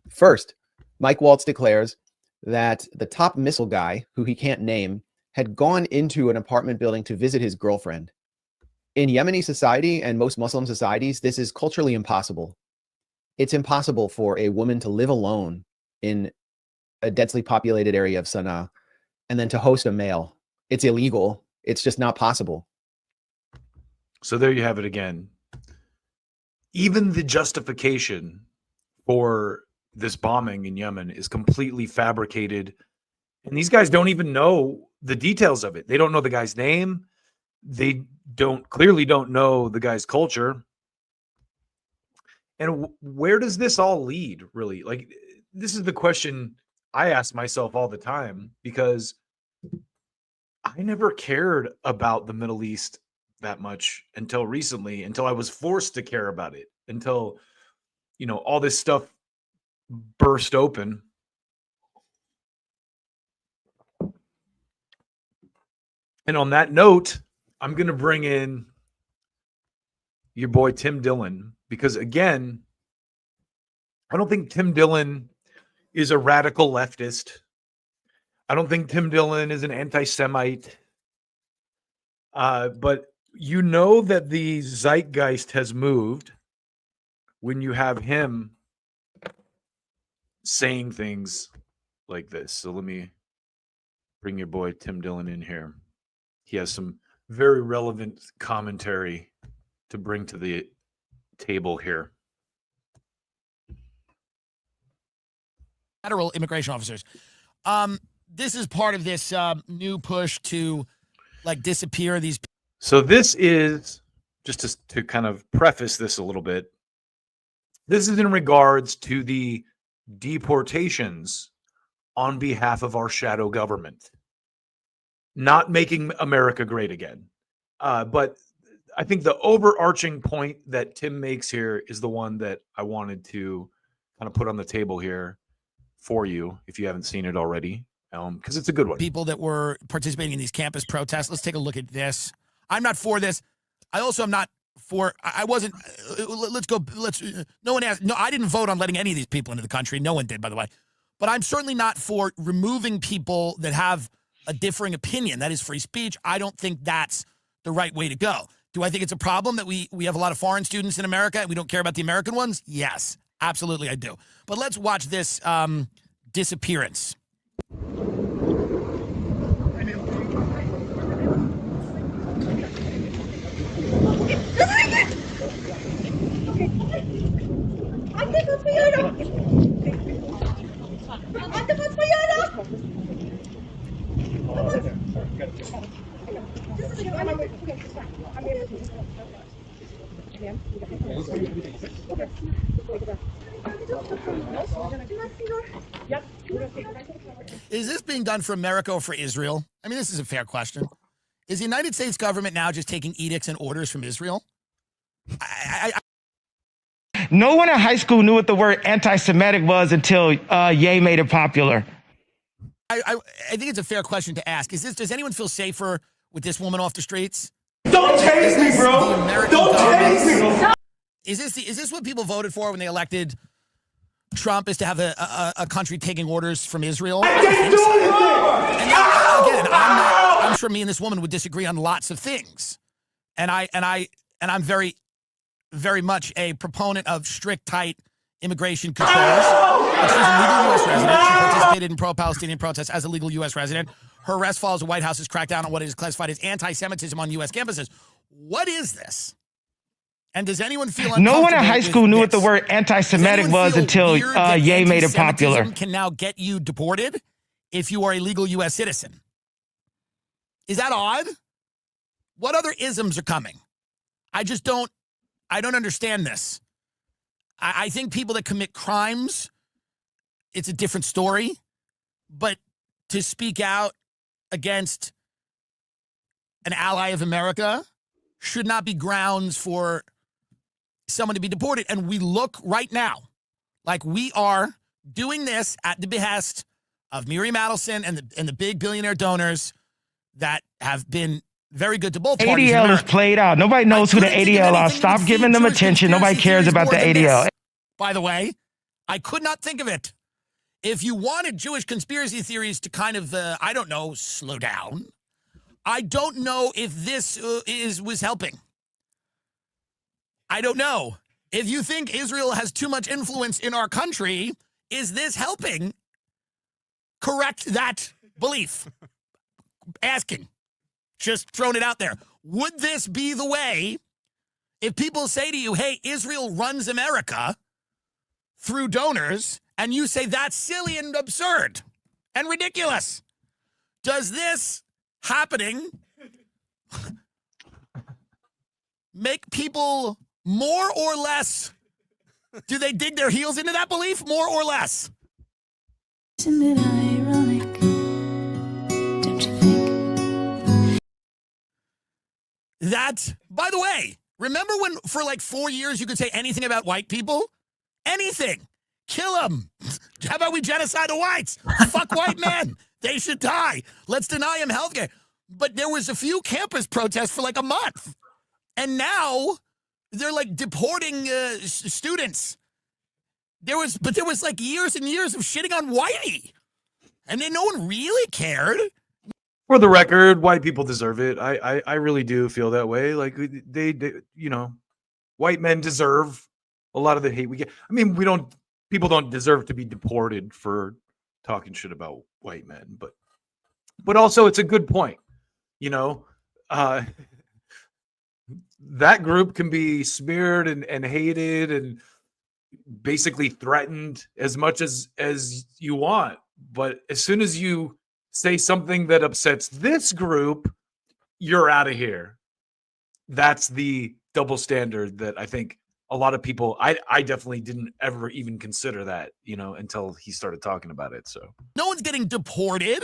First, Mike Waltz declares that the top missile guy, who he can't name, had gone into an apartment building to visit his girlfriend. In Yemeni society and most Muslim societies, this is culturally impossible. It's impossible for a woman to live alone in a densely populated area of Sana'a and then to host a male. It's illegal. It's just not possible. So there you have it again. Even the justification for this bombing in Yemen is completely fabricated And these guys don't even know the details of it. They don't know the guy's name. They clearly don't know the guy's culture. And where does this all lead, really? Like, this is the question I ask myself all the time, because I never cared about the Middle East that much until recently, until I was forced to care about it, until, all this stuff burst open. And on that note, I'm going to bring in your boy Tim Dillon, because again, I don't think Tim Dillon is a radical leftist. I don't think Tim Dillon is an anti-Semite. But you know that the zeitgeist has moved when you have him saying things like this. So let me bring your boy Tim Dillon in here. He has some very relevant commentary to bring to the table here. Federal immigration officers. This is part of this new push to disappear these. So this is, just to kind of preface this a little bit, this is in regards to the deportations on behalf of our shadow government. Not making America great again. But I think the overarching point that Tim makes here is the one that I wanted to kind of put on the table here for you, if you haven't seen it already, because it's a good one. People that were participating in these campus protests. Let's take a look at this. I'm not for this. I also am not for, I wasn't, no one asked, no, I didn't vote on letting any of these people into the country. No one did, by the way. But I'm certainly not for removing people that have a differing opinion. That is free speech. I don't think that's the right way to go. Do I think it's a problem that we have a lot of foreign students in America and we don't care about the American ones? Yes, absolutely I do. But let's watch this disappearance. Is this being done for America or for Israel? I mean, this is a fair question. Is the United States government now just taking edicts and orders from Israel? No one in high school knew what the word anti-Semitic was until Ye made it popular. I think it's a fair question to ask. Does anyone feel safer with this woman off the streets? Don't tase me, bro. Don't tase me. Is this what people voted for when they elected Trump, is to have a country taking orders from Israel? I didn't do anything. Again, I'm sure me and this woman would disagree on lots of things. And I'm very, very much a proponent of strict, tight immigration controls. She's a legal U.S. resident. She participated in pro-Palestinian protests as a legal U.S. resident. Her arrest follows the White House's crackdown on what is classified as anti-Semitism on U.S. campuses. What is this? And does anyone feel uncomfortable? No one in high school knew what the word anti-Semitic was until Ye made it popular. Can now get you deported if you are a legal U.S. citizen. Is that odd? What other isms are coming? I don't understand this. I think people that commit crimes, it's a different story. But to speak out against an ally of America should not be grounds for someone to be deported. And we look right now like we are doing this at the behest of Miriam Adelson and the big billionaire donors that have been very good to both parties. ADL is played out. Nobody knows who the ADL are. Stop giving them attention. Nobody cares about the ADL. By the way, I could not think of it. If you wanted Jewish conspiracy theories to kind of, slow down, I don't know if this was helping. I don't know. If you think Israel has too much influence in our country, is this helping correct that belief? Asking. Just throwing it out there. Would this be the way if people say to you, hey, Israel runs America through donors, and you say that's silly and absurd and ridiculous? Does this happening make people more or less? Do they dig their heels into that belief more or less? Isn't it ironic? Don't you think? That, by the way, remember when for like 4 years you could say anything about white people? Anything. Kill them. How about we genocide the whites? Fuck white men. They should die. Let's deny them health care. But there was a few campus protests for like a month. And now they're like deporting students. There was like years and years of shitting on whitey. And then no one really cared. For the record, white people deserve it. I really do feel that way. Like they you know, white men deserve a lot of the hate we get. I mean, people don't deserve to be deported for talking shit about white men, but also it's a good point. You know, that group can be smeared and hated and basically threatened as much as you want. But as soon as you say something that upsets this group, you're out of here. That's the double standard that I think a lot of people, I definitely didn't ever even consider that, you know, until he started talking about it. So no one's getting deported.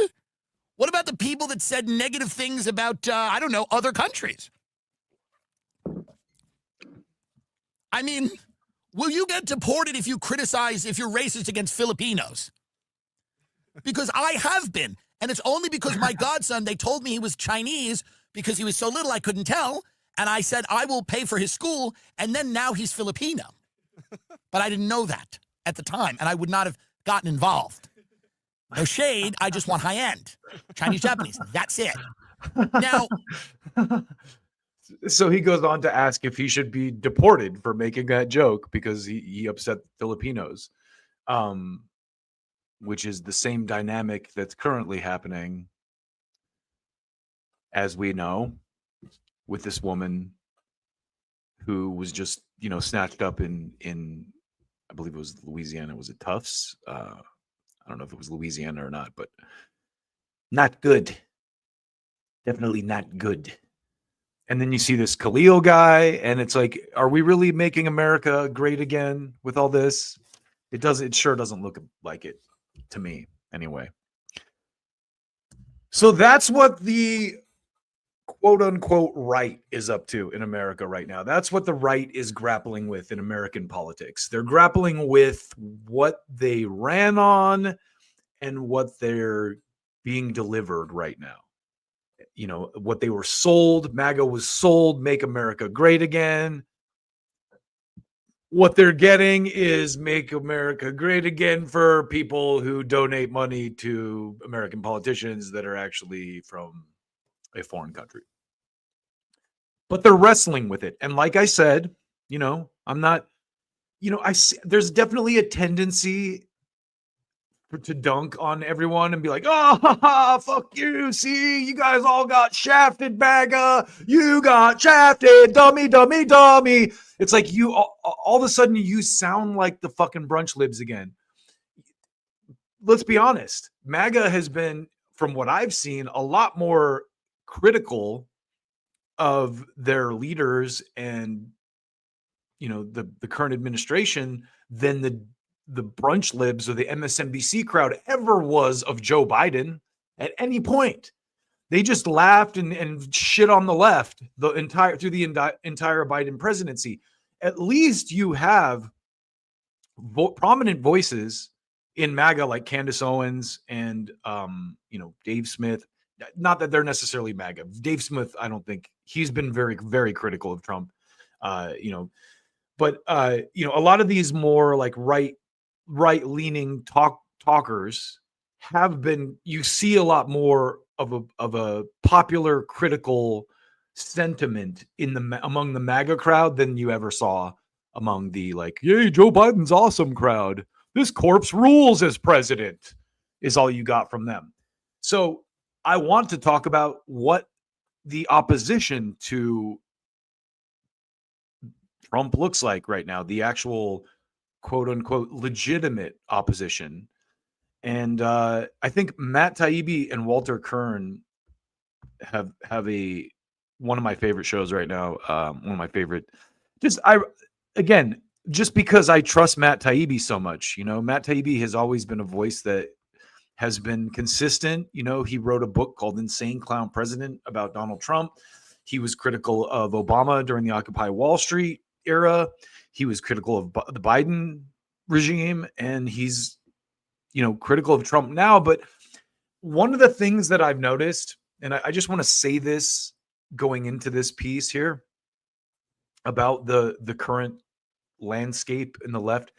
What about the people that said negative things about, I don't know, other countries? I mean, will you get deported if you're racist against Filipinos? Because I have been. And it's only because my godson, they told me he was Chinese because he was so little I couldn't tell. And I said, I will pay for his school. And then now he's Filipino. But I didn't know that at the time. And I would not have gotten involved. No shade. I just want high end. Chinese, Japanese. That's it. Now. So he goes on to ask if he should be deported for making that joke because he upset Filipinos. Which is the same dynamic that's currently happening, as we know, with this woman who was just, you know, snatched up in I believe it was Louisiana. Was it Tufts? I don't know if it was Louisiana or not, but not good. Definitely not good. And then you see this Khalil guy, and it's like, are we really making America great again with all this? It sure doesn't look like it. To me, anyway. So that's what the quote unquote right is up to in America right now. That's what the right is grappling with in American politics. They're grappling with what they ran on and what they're being delivered right now. You know, what they were sold. MAGA was sold, make America great again. What they're getting is make America great again for people who donate money to American politicians that are actually from a foreign country. But they're wrestling with it. And like I said, you know, I'm not, you know, there's definitely a tendency to dunk on everyone and be like, oh, fuck you. See, you guys all got shafted, MAGA. You got shafted, dummy, dummy, dummy. It's like you all of a sudden you sound like the fucking brunch libs again. Let's be honest. MAGA has been, from what I've seen, a lot more critical of their leaders and, you know, the current administration than the brunch libs or the MSNBC crowd ever was of Joe Biden at any point. They just laughed and shit on the left through the entire Biden presidency. At least you have prominent voices in MAGA like Candace Owens and you know, Dave Smith. Not that they're necessarily MAGA. Dave Smith, I don't think he's been very, very critical of Trump. You know, but you know, a lot of these more like right-leaning talkers have been, you see a lot more of a popular critical sentiment among the MAGA crowd than you ever saw among the like, yay, Joe Biden's awesome crowd. This corpse rules as president is all you got from them. So I want to talk about what the opposition to Trump looks like right now, the actual quote unquote legitimate opposition. And I think Matt Taibbi and Walter Kern have one of my favorite shows right now. One of my favorite. Just because I trust Matt Taibbi so much, Matt Taibbi has always been a voice that has been consistent. He wrote a book called Insane Clown President about Donald Trump. He was critical of Obama during the Occupy Wall Street era. He was critical of the Biden regime, and he's, critical of Trump now. But one of the things that I've noticed, and I just want to say this going into this piece here about the current landscape in the left,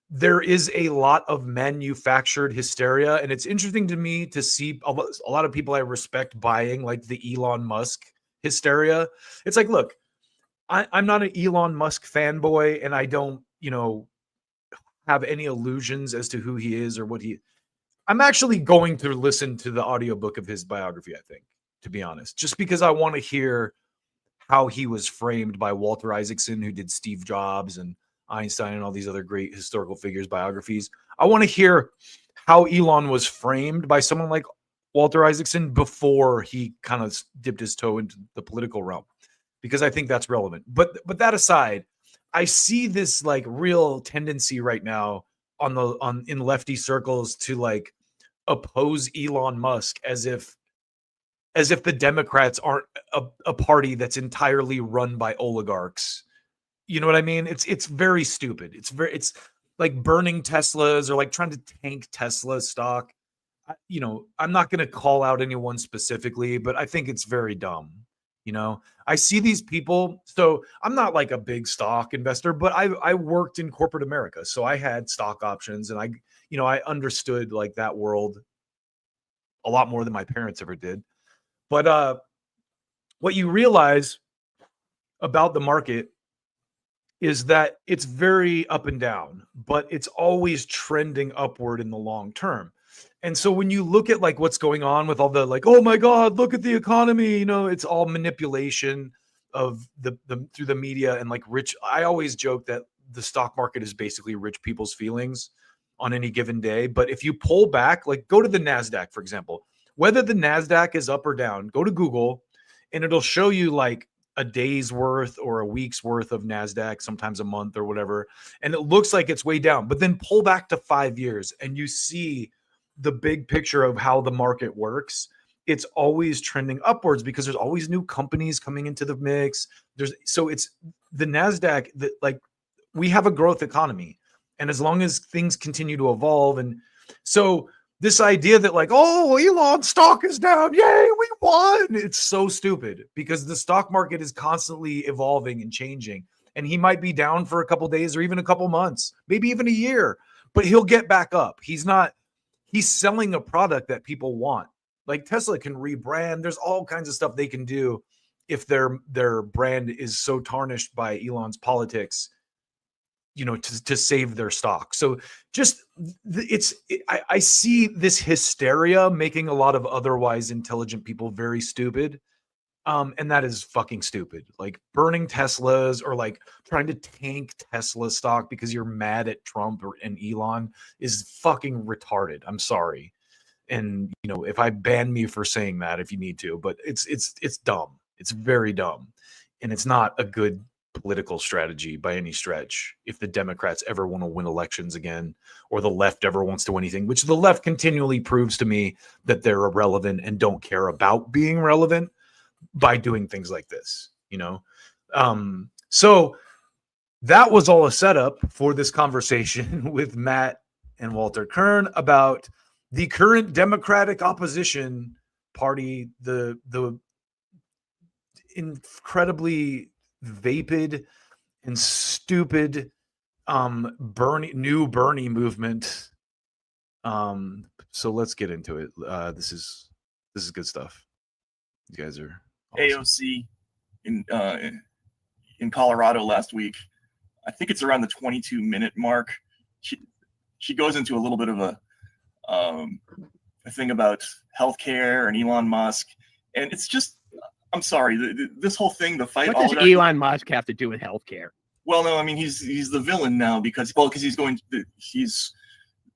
there is a lot of manufactured hysteria. And it's interesting to me to see a lot of people I respect buying like the Elon Musk hysteria. It's like, look, I'm not an Elon Musk fanboy, and I don't, have any illusions as to who he is or what I'm actually going to listen to the audiobook of his biography, I think, to be honest, just because I want to hear how he was framed by Walter Isaacson, who did Steve Jobs and Einstein and all these other great historical figures biographies. I want to hear how Elon was framed by someone like Walter Isaacson before he kind of dipped his toe into the political realm, because I think that's relevant. But that aside, I see this like real tendency right now in lefty circles to like oppose Elon Musk as if the Democrats aren't a party that's entirely run by oligarchs. You know what I mean? It's very stupid. It's like burning Teslas or like trying to tank Tesla stock. I'm not going to call out anyone specifically, but I think it's very dumb. I see these people. So I'm not like a big stock investor, but I worked in corporate America. So I had stock options, and I understood like that world a lot more than my parents ever did. But what you realize about the market is that it's very up and down, but it's always trending upward in the long term. And so when you look at like what's going on with all the like, oh my God, look at the economy, it's all manipulation of the through the media and like rich. I always joke that the stock market is basically rich people's feelings on any given day. But if you pull back, like go to the NASDAQ, for example, whether the NASDAQ is up or down, go to Google and it'll show you like a day's worth or a week's worth of NASDAQ, sometimes a month or whatever. And it looks like it's way down, but then pull back to 5 years and you see the big picture of how the market works. It's always trending upwards because there's always new companies coming into the mix. So it's the NASDAQ that like we have a growth economy. And as long as things continue to evolve, and so this idea that like, oh, Elon's stock is down, yay, we won. It's so stupid because the stock market is constantly evolving and changing. And he might be down for a couple days or even a couple months, maybe even a year, but he'll get back up. He's selling a product that people want. Like Tesla can rebrand. There's all kinds of stuff they can do if their brand is so tarnished by Elon's politics, to save their stock. So I see this hysteria making a lot of otherwise intelligent people very stupid. And that is fucking stupid. Like burning Teslas or like trying to tank Tesla stock because you're mad at Trump and Elon is fucking retarded. I'm sorry. And if I ban me for saying that, if you need to, but it's dumb. It's very dumb. And it's not a good political strategy by any stretch. If the Democrats ever want to win elections again, or the left ever wants to win anything, which the left continually proves to me that they're irrelevant and don't care about being relevant by doing things like this, So that was all a setup for this conversation with Matt and Walter Kern about the current Democratic opposition party, the incredibly vapid and stupid Bernie movement. So let's get into it. This is good stuff. You guys are awesome. AOC in Colorado last week. I think it's around the 22-minute mark. She goes into a little bit of a thing about healthcare and Elon Musk, and it's just, I'm sorry, this whole thing, the fight. What does Elon Musk have to do with healthcare? Well, no, I mean he's the villain now because he's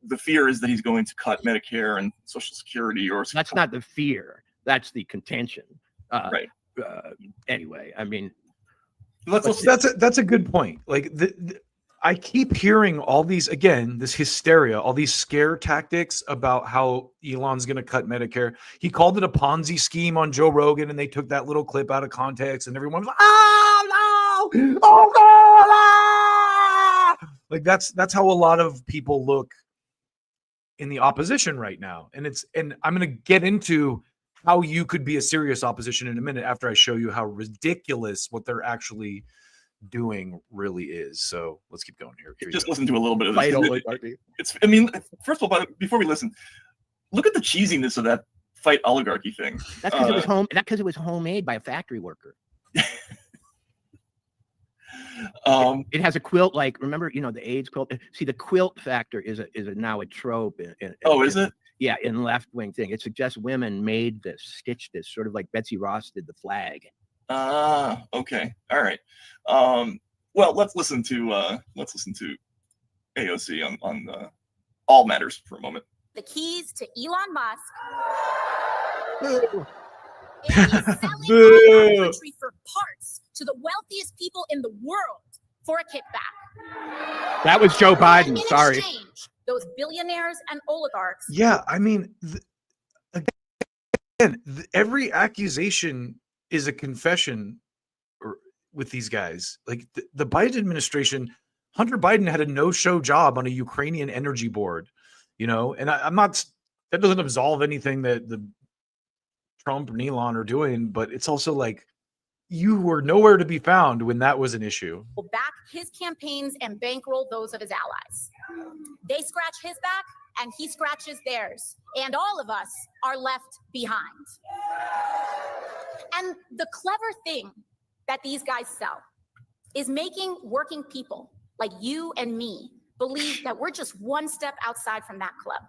the fear is that he's going to cut Medicare and Social Security, or That's not the fear. That's the contention. Right. Anyway, I mean, that's a good point. Like I keep hearing all these, again, this hysteria, all these scare tactics about how Elon's going to cut Medicare. He called it a Ponzi scheme on Joe Rogan, and they took that little clip out of context, and everyone was like, "Oh no! Oh God!" Ah! Like that's how a lot of people look in the opposition right now. And I'm going to get into how you could be a serious opposition in a minute after I show you how ridiculous what they're actually doing really is. So let's keep going here. Just listen to a little bit of this. I mean, first of all, before we listen, look at the cheesiness of that fight oligarchy thing. That's because it was homemade by a factory worker. It has a quilt, like, remember, the AIDS quilt. See, the quilt factor is now a trope. Is it? Yeah, in left-wing thing. It suggests women made this, stitched this, sort of like Betsy Ross did the flag. Okay, all right. Well, let's listen to AOC on all matters for a moment. The keys to Elon Musk. Boo. Our country for parts to the wealthiest people in the world for a kickback. That was Joe Biden. In Sorry. exchange, those billionaires and oligarchs. Yeah, I mean, every accusation is a confession with these guys. Like the Biden administration, Hunter Biden had a no-show job on a Ukrainian energy board, and I'm not, that doesn't absolve anything that the Trump and Elon are doing, but it's also like you were nowhere to be found when that was an issue. Will back his campaigns and bankroll those of his allies. They scratch his back and he scratches theirs, and all of us are left behind. And the clever thing that these guys sell is making working people like you and me believe that we're just one step outside from that club,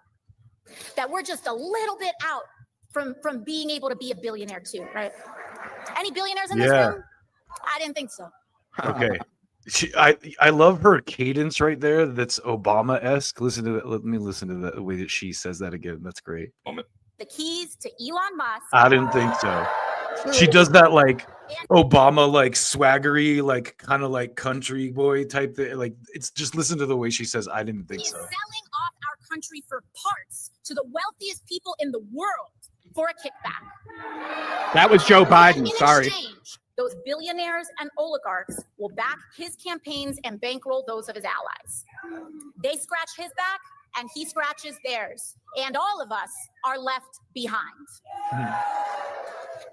that we're just a little bit out from being able to be a billionaire too, right? Any billionaires in this room? I didn't think so. Okay. I love her cadence right there. That's Obama-esque. Listen to that. Let me listen to that, the way that she says that again. That's great. The keys to Elon Musk. I didn't think so. She does that like Obama, like swaggery, like kind of like country boy type thing. Like it's just, listen to the way she says, I didn't think so. Selling off our country for parts to the wealthiest people in the world for a kickback. That was Joe Biden. In Sorry. exchange, those billionaires and oligarchs will back his campaigns and bankroll those of his allies. They scratch his back and he scratches theirs, and all of us are left behind.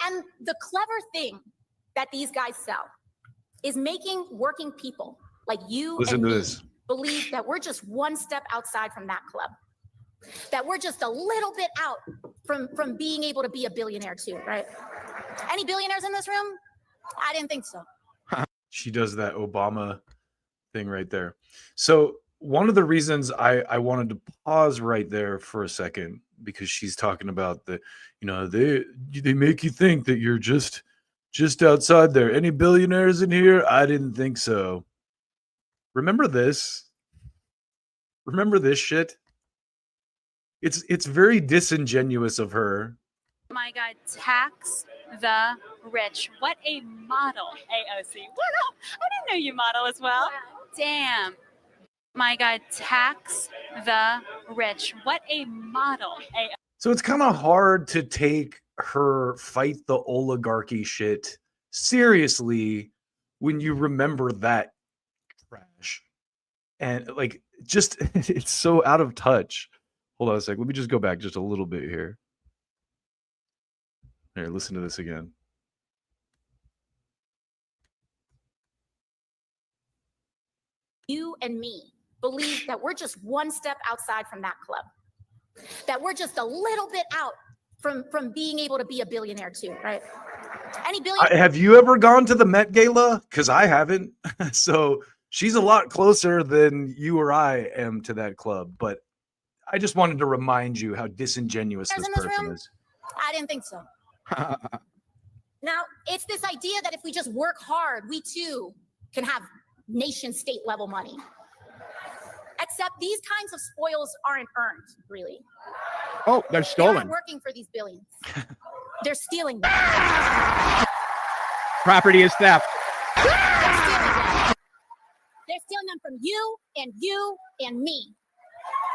And the clever thing that these guys sell is making working people like you Listen and to me this. believe that we're just one step outside from that club, that we're just a little bit out from being able to be a billionaire too, right? Any billionaires in this room? I didn't think so. She does that Obama thing right there. So one of the reasons I wanted to pause right there for a second, because she's talking about they make you think that you're just outside there. Any billionaires in here? I didn't think so. Remember this? Remember this shit? It's very disingenuous of her. My God, tax the rich. What a model, AOC. What up? I didn't know you model as well. Damn. My God, tax the rich. What a model, AOC. So it's kind of hard to take her fight the oligarchy shit seriously when you remember that trash. And like, just, it's so out of touch. Hold on a sec. Let me just go back just a little bit here. Here, listen to this again. You and me believe that we're just one step outside from that club, that we're just a little bit out from being able to be a billionaire too, right? Any billionaires? Have you ever gone to the Met Gala? Because I haven't. So she's a lot closer than you or I am to that club. But I just wanted to remind you how disingenuous this person is. I didn't think so. Now, it's this idea that if we just work hard, we too can have nation state level money. Except these kinds of spoils aren't earned, really. Oh, they're They stolen. aren't working for these billions. They're stealing them. Property is theft. They're stealing them from you and me.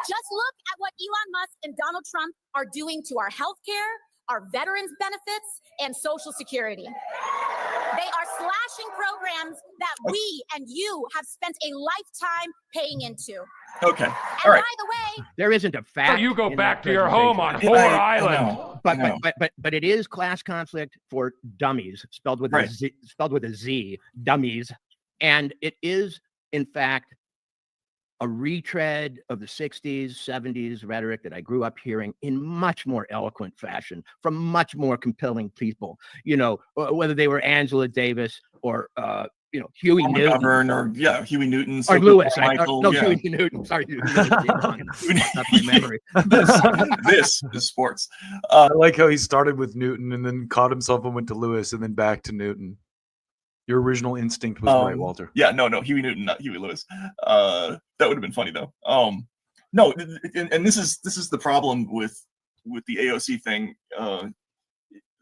Just look at what Elon Musk and Donald Trump are doing to our healthcare, our veterans benefits, and Social Security. They are slashing programs that we and you have spent a lifetime paying into. Okay. And All right. by the way, There isn't a fact. you go in back that to your home on presentation. Whore I Island. know. I know. But it is class conflict for dummies, spelled with Right. a Z, dummies, and it is in fact a retread of the 60s, 70s rhetoric that I grew up hearing in much more eloquent fashion from much more compelling people. You know, whether they were Angela Davis or Huey Paul Newton. McGovern or Huey Newton. Or Sophia Lewis. Michael, No, yeah. Huey Newton. Sorry, Lewis came on. That's my memory. This is sports. I like how he started with Newton and then caught himself and went to Lewis and then back to Newton. Your original instinct was right, Walter. Yeah, no, Huey Newton, not Huey Lewis. That would have been funny though. No, and this is the problem with the AOC thing.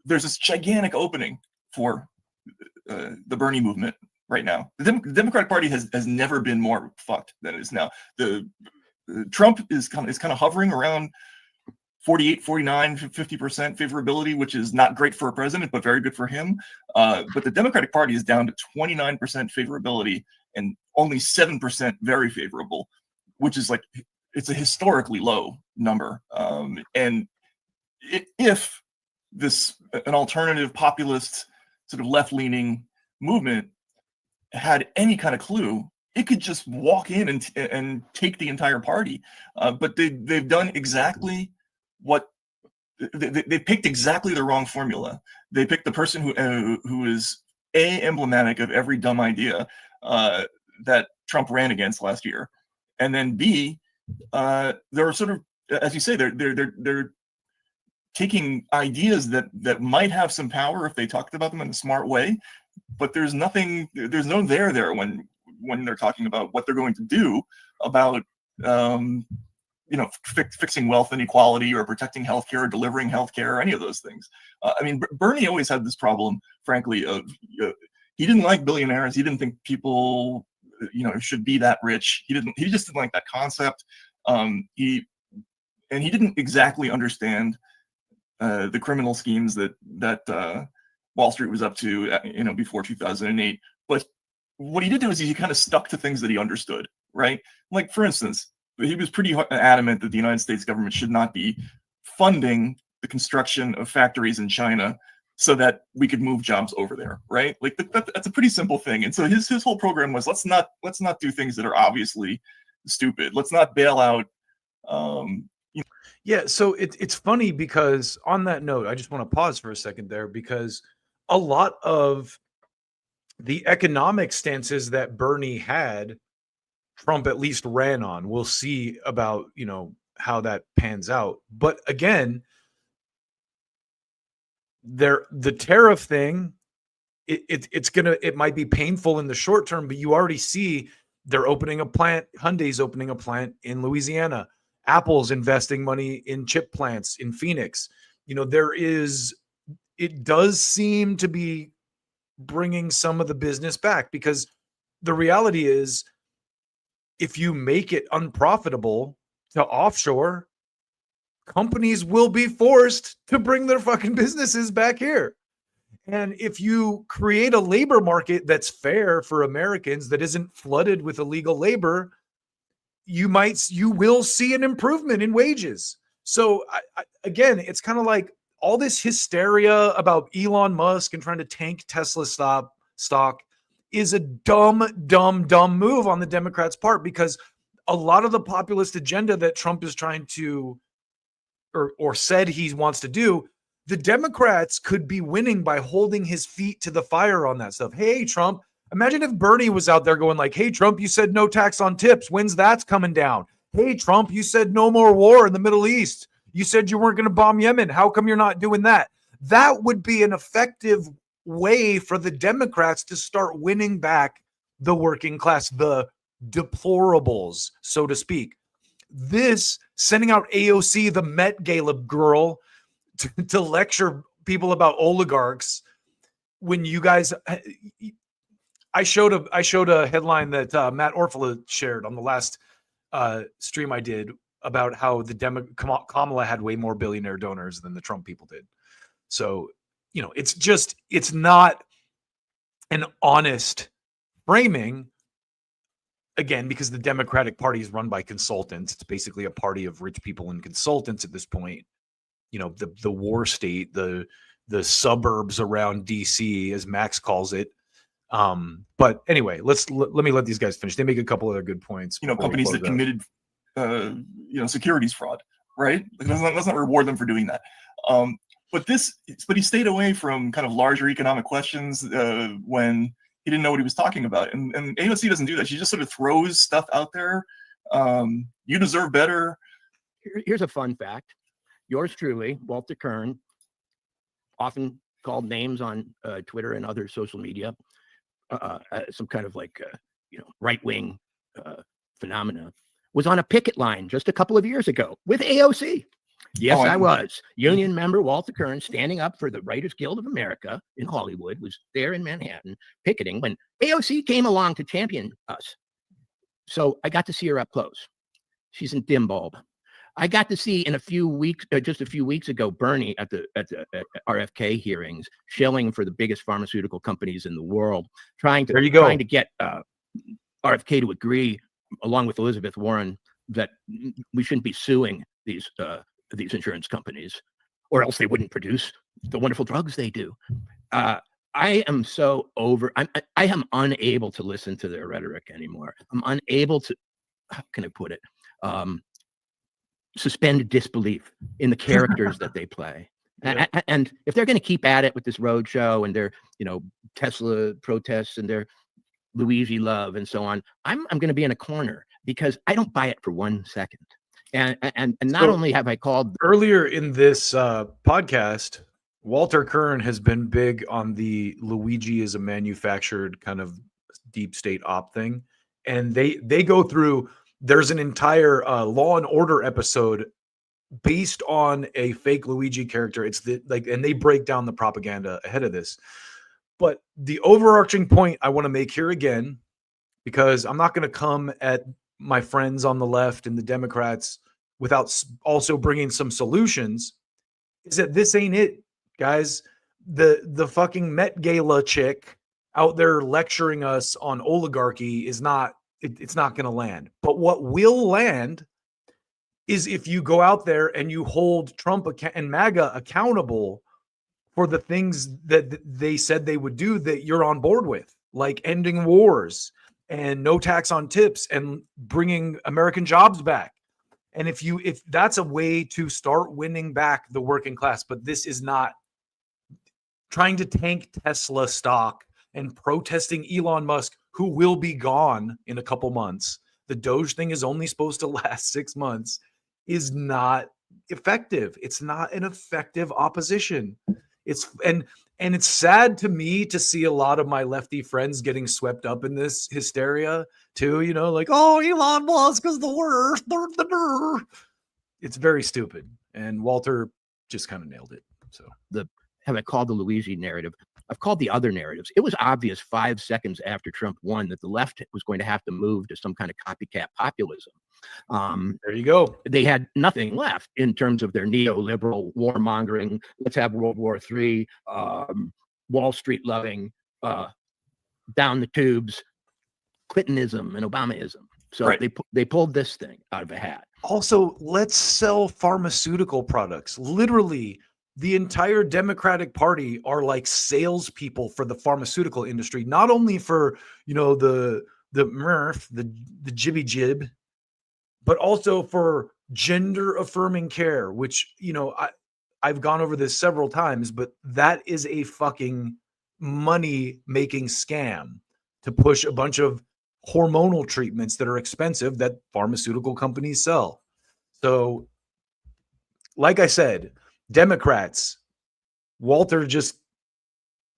There's this gigantic opening for the Bernie movement right now. The Democratic Party has never been more fucked than it is now. Trump is kind of hovering around 48, 49, 50% favorability, which is not great for a president, but very good for him. But the Democratic Party is down to 29% favorability and only 7% very favorable, which is like, it's a historically low number. And if an alternative populist sort of left-leaning movement had any kind of clue, it could just walk in and take the entire party. But they've done exactly what they picked exactly the wrong formula. They picked the person who is emblematic of every dumb idea that Trump ran against last year, and then B, they're sort of, as you say, they're taking ideas that might have some power if they talked about them in a smart way, but there's no there when they're talking about what they're going to do about fixing wealth inequality or protecting healthcare or delivering healthcare or any of those things. I mean, Bernie always had this problem, frankly, of he didn't like billionaires. He didn't think people, should be that rich. He just didn't like that concept. He didn't exactly understand the criminal schemes that Wall Street was up to, before 2008. But what he did do is he kind of stuck to things that he understood, right? Like, for instance, he was pretty adamant that the United States government should not be funding the construction of factories in China so that we could move jobs over there, right? Like that's a pretty simple thing. And so his whole program was let's not do things that are obviously stupid. Let's not bail out. Yeah, so it's funny because on that note, I just want to pause for a second there because a lot of the economic stances that Bernie had, Trump at least ran on. We'll see about, how that pans out. But again, the tariff thing, it might be painful in the short term, but you already see they're opening a plant. Hyundai's opening a plant in Louisiana. Apple's investing money in chip plants in Phoenix. It does seem to be bringing some of the business back because the reality is, if you make it unprofitable to offshore, companies will be forced to bring their fucking businesses back here. And if you create a labor market that's fair for Americans, that isn't flooded with illegal labor, you will see an improvement in wages. So again, it's kind of like all this hysteria about Elon Musk and trying to tank Tesla stock is a dumb move on the Democrats' part, because a lot of the populist agenda that Trump is trying to, or said he wants to do, the Democrats could be winning by holding his feet to the fire on that stuff. Hey, Trump, imagine if Bernie was out there going like, hey, Trump, you said no tax on tips. When's that's coming down? Hey, Trump, you said no more war in the Middle East. You said you weren't going to bomb Yemen. How come you're not doing that? That would be an effective way for the Democrats to start winning back the working class, the deplorables, so to speak. This sending out AOC, the Met Gala girl, to lecture people about oligarchs when you guys. I showed a headline that Matt Orfala shared on the last stream I did about how Kamala had way more billionaire donors than the Trump people did. So, it's not an honest framing, again, because the Democratic Party is run by consultants. It's basically a party of rich people and consultants at this point. The war state, the suburbs around DC, as Max calls it. But anyway, let me let these guys finish. They make a couple other good points. Companies that committed securities fraud, right? Like, let's not reward them for doing that. But he stayed away from kind of larger economic questions when he didn't know what he was talking about. And AOC doesn't do that. She just sort of throws stuff out there. You deserve better. Here's a fun fact. Yours truly, Walter Kern, often called names on Twitter and other social media, some kind of right-wing phenomena, was on a picket line just a couple of years ago with AOC. Yes, I was. Union member Walter Kern, standing up for the Writers Guild of America in Hollywood, was there in Manhattan picketing when AOC came along to champion us. So I got to see her up close. She's in dim bulb. I got to see in a few weeks, just a few weeks ago, Bernie at the RFK hearings, shilling for the biggest pharmaceutical companies in the world, trying to get RFK to agree, along with Elizabeth Warren, that we shouldn't be suing these insurance companies, or else they wouldn't produce the wonderful drugs they do. I am so over. I am unable to listen to their rhetoric anymore. I'm unable to. How can I put it? Suspend disbelief in the characters that they play. And if they're going to keep at it with this road show and their, Tesla protests and their Luigi love and so on, I'm going to be in a corner because I don't buy it for 1 second. And not only have I called earlier in this podcast, Walter Kern has been big on the Luigi is a manufactured kind of deep state op thing. And they go through, there's an entire Law and Order episode based on a fake Luigi character. It's and they break down the propaganda ahead of this. But the overarching point I want to make here again, because I'm not going to come at my friends on the left and the Democrats without also bringing some solutions, is that this ain't it, guys. The fucking Met Gala chick out there lecturing us on oligarchy is not, it's not going to land. But what will land is if you go out there and you hold Trump and MAGA accountable for the things that they said they would do that you're on board with, like ending wars and no tax on tips and bringing American jobs back. And if that's a way to start winning back the working class, but this is not trying to tank Tesla stock and protesting Elon Musk, who will be gone in a couple months. The Doge thing is only supposed to last 6 months, is not effective. It's not an effective opposition. And it's sad to me to see a lot of my lefty friends getting swept up in this hysteria too, oh, Elon Musk is the worst. It's very stupid. And Walter just kind of nailed it. So have I called the Luigi narrative? I've called the other narratives. It was obvious 5 seconds after Trump won that the left was going to have to move to some kind of copycat populism. There you go. They had nothing left in terms of their neoliberal warmongering. Let's have World War III, Wall Street loving, down the tubes, Clintonism and Obamaism. So right. They pulled this thing out of a hat. Also, let's sell pharmaceutical products. Literally, the entire Democratic Party are like salespeople for the pharmaceutical industry, not only for, the MRF, the jibby jib, but also for gender affirming care, which, I've gone over this several times, but that is a fucking money making scam to push a bunch of hormonal treatments that are expensive that pharmaceutical companies sell. So, like I said, Democrats, Walter just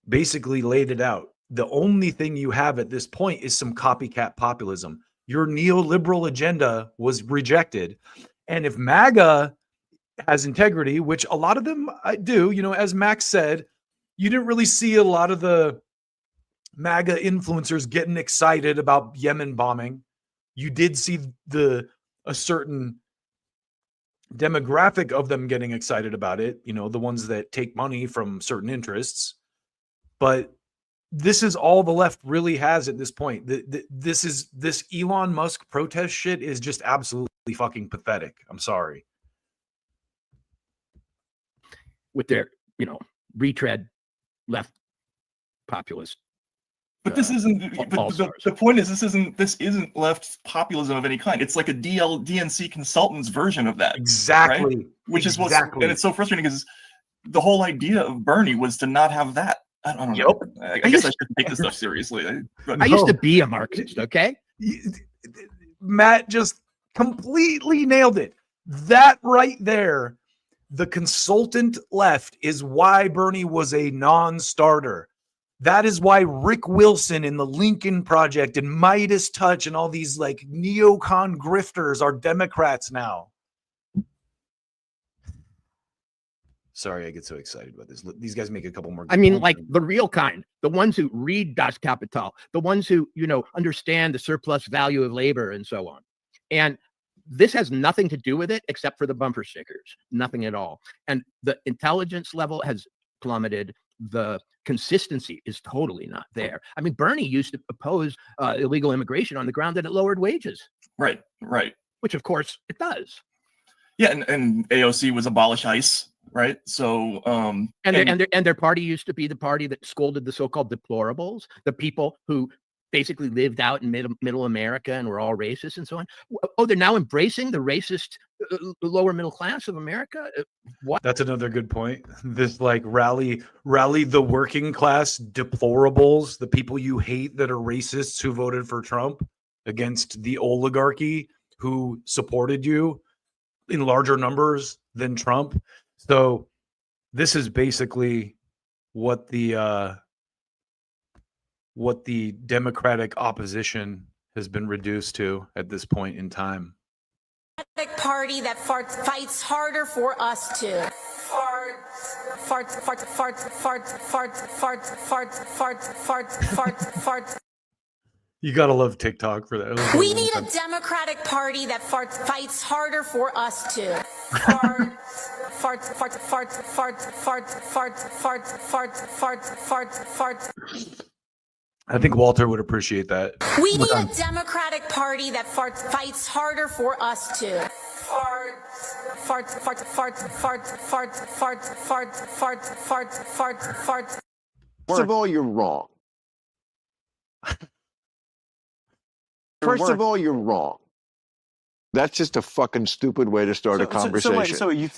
basically laid it out. The only thing you have at this point is some copycat populism. Your neoliberal agenda was rejected. And if MAGA has integrity, which a lot of them do, as Max said, you didn't really see a lot of the MAGA influencers getting excited about Yemen bombing. You did see a certain demographic of them getting excited about it, the ones that take money from certain interests. But this is all the left really has at this point. This Elon Musk protest shit is just absolutely fucking pathetic. I'm sorry. With their, retread left populist. But this isn't. The point is, this isn't left populism of any kind. It's like a DNC consultants version of that. Exactly. Right? Which is what's, and it's so frustrating because the whole idea of Bernie was to not have that. I don't know. I guess I should take this stuff seriously. I used to be a Marxist. Okay. Matt just completely nailed it. That right there, the consultant left is why Bernie was a non-starter. That is why Rick Wilson and the Lincoln Project and Midas Touch and all these like neocon grifters are Democrats now. Sorry, I get so excited about this. These guys make a couple more. I mean, like the real kind, the ones who read Das Kapital, the ones who, understand the surplus value of labor and so on. And this has nothing to do with it except for the bumper stickers, nothing at all. And the intelligence level has plummeted. The consistency is totally not there. I mean, Bernie used to oppose illegal immigration on the ground that it lowered wages. Right. Which, of course, it does. Yeah, and AOC was abolish ICE, right? So, and their party used to be the party that scolded the so-called deplorables, the people who basically lived out in middle America and were all racist and so on. Oh, they're now embracing the racist lower middle class of America. What? That's another good point. This like rally the working class deplorables, the people you hate that are racists who voted for Trump against the oligarchy who supported you in larger numbers than Trump. So this is basically what the Democratic opposition has been reduced to at this point in time. Party that fights harder for us to. You gotta love TikTok for that. We need a Democratic Party that fights harder for us to. I think Walter would appreciate that. We need a Democratic Party that fights harder for us to. First of all, you're wrong. First of all, you're wrong. That's just a fucking stupid way to start a conversation. So you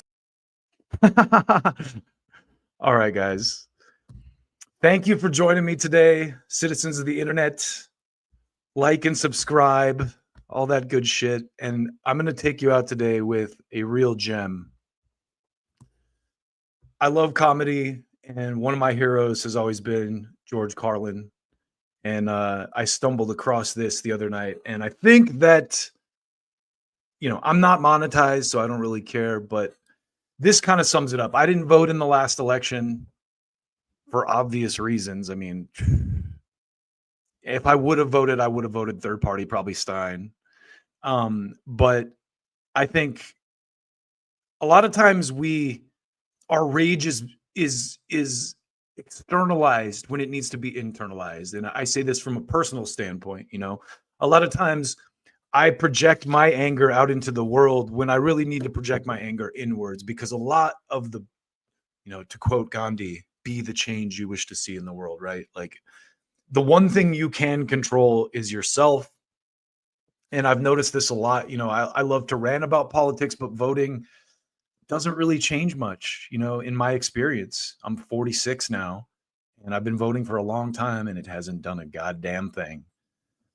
all right, guys. Thank you for joining me today, citizens of the internet. Like and subscribe, all that good shit. And I'm going to take you out today with a real gem. I love comedy, and one of my heroes has always been George Carlin. And I stumbled across this the other night. And I think that, I'm not monetized, so I don't really care. But this kind of sums it up. I didn't vote in the last election for obvious reasons. I mean, if I would have voted, I would have voted third party, probably Stein. But I think a lot of times our rage is externalized when it needs to be internalized. And I say this from a personal standpoint, a lot of times I project my anger out into the world when I really need to project my anger inwards, because a lot of the, to quote Gandhi, be the change you wish to see in the world, right? Like the one thing you can control is yourself. And I've noticed this a lot. I love to rant about politics, but voting doesn't really change much, in my experience. I'm 46 now, and I've been voting for a long time, and it hasn't done a goddamn thing.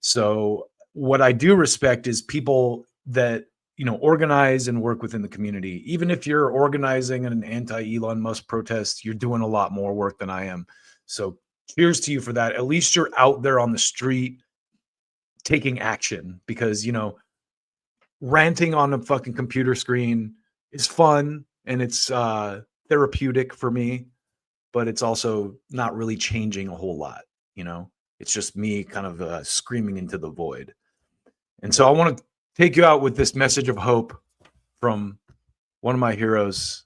So what I do respect is people that, organize and work within the community. Even if you're organizing an anti-Elon Musk protest, you're doing a lot more work than I am. So cheers to you for that. At least you're out there on the street taking action, because, you know, ranting on a fucking computer screen is fun and it's therapeutic for me, but it's also not really changing a whole lot, you know? It's just me kind of screaming into the void. And so I want to take you out with this message of hope from one of my heroes,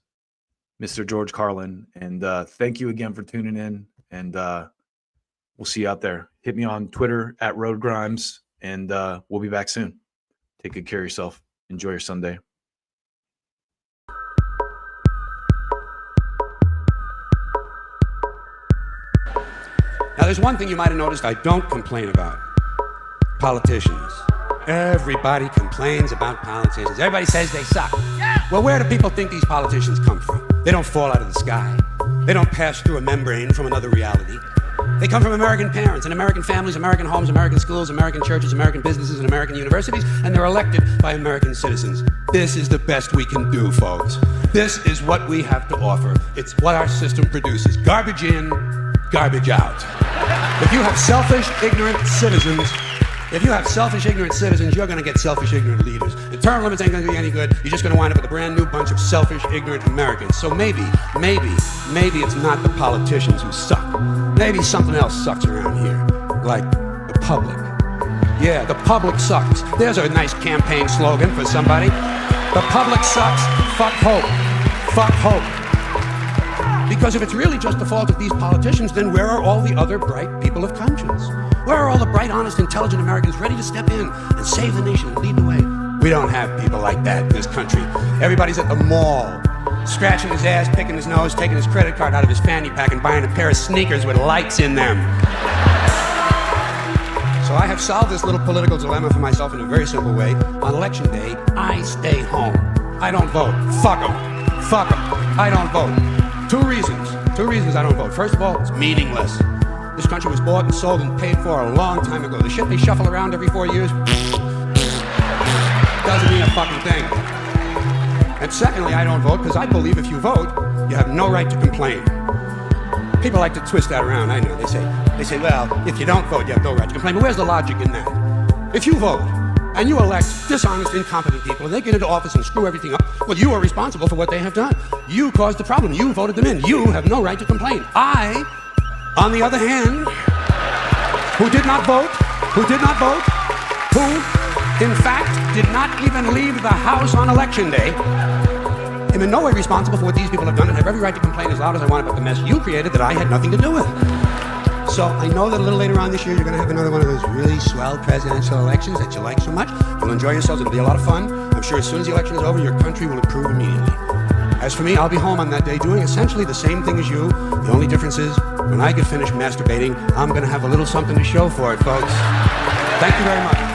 Mr. George Carlin. And thank you again for tuning in. And we'll see you out there. Hit me on Twitter at Road Grimes, and we'll be back soon. Take good care of yourself. Enjoy your Sunday. Now, there's one thing you might have noticed I don't complain about. Politicians. Everybody complains about politicians. Everybody says they suck. Well, where do people think these politicians come from? They don't fall out of the sky. They don't pass through a membrane from another reality. They come from American parents and American families, American homes, American schools, American churches, American businesses, and American universities, and they're elected by American citizens. This is the best we can do, folks. This is what we have to offer. It's what our system produces. Garbage in, garbage out. If you have selfish, ignorant citizens, you're going to get selfish, ignorant leaders. The term limits ain't going to be any good. You're just going to wind up with a brand new bunch of selfish, ignorant Americans. So maybe it's not the politicians who suck. Maybe something else sucks around here, like the public. Yeah, the public sucks. There's a nice campaign slogan for somebody. The public sucks. Fuck hope. Fuck hope. Because if it's really just the fault of these politicians, then where are all the other bright people of conscience? Where are all the bright, honest, intelligent Americans ready to step in and save the nation and lead the way? We don't have people like that in this country. Everybody's at the mall, scratching his ass, picking his nose, taking his credit card out of his fanny pack and buying a pair of sneakers with lights in them. So I have solved this little political dilemma for myself in a very simple way. On election day, I stay home. I don't vote. Fuck them. Fuck them. I don't vote. Two reasons I don't vote. First of all, it's meaningless. This country was bought and sold and paid for a long time ago. The shit they shuffle around every 4 years doesn't mean a fucking thing. And secondly, I don't vote because I believe if you vote, you have no right to complain. People like to twist that around, I know. They say, well, if you don't vote, you have no right to complain. But where's the logic in that? If you vote and you elect dishonest, incompetent people and they get into office and screw everything up, well, you are responsible for what they have done. You caused the problem. You voted them in. You have no right to complain. I, on the other hand, who did not vote, who in fact did not even leave the house on election day, am in no way responsible for what these people have done and have every right to complain as loud as I want about the mess you created that I had nothing to do with. So I know that a little later on this year, you're going to have another one of those really swell presidential elections that you like so much. You'll enjoy yourselves. It'll be a lot of fun. I'm sure as soon as the election is over, your country will improve immediately. As for me, I'll be home on that day doing essentially the same thing as you. The only difference is when I get finished masturbating, I'm going to have a little something to show for it, folks. Thank you very much.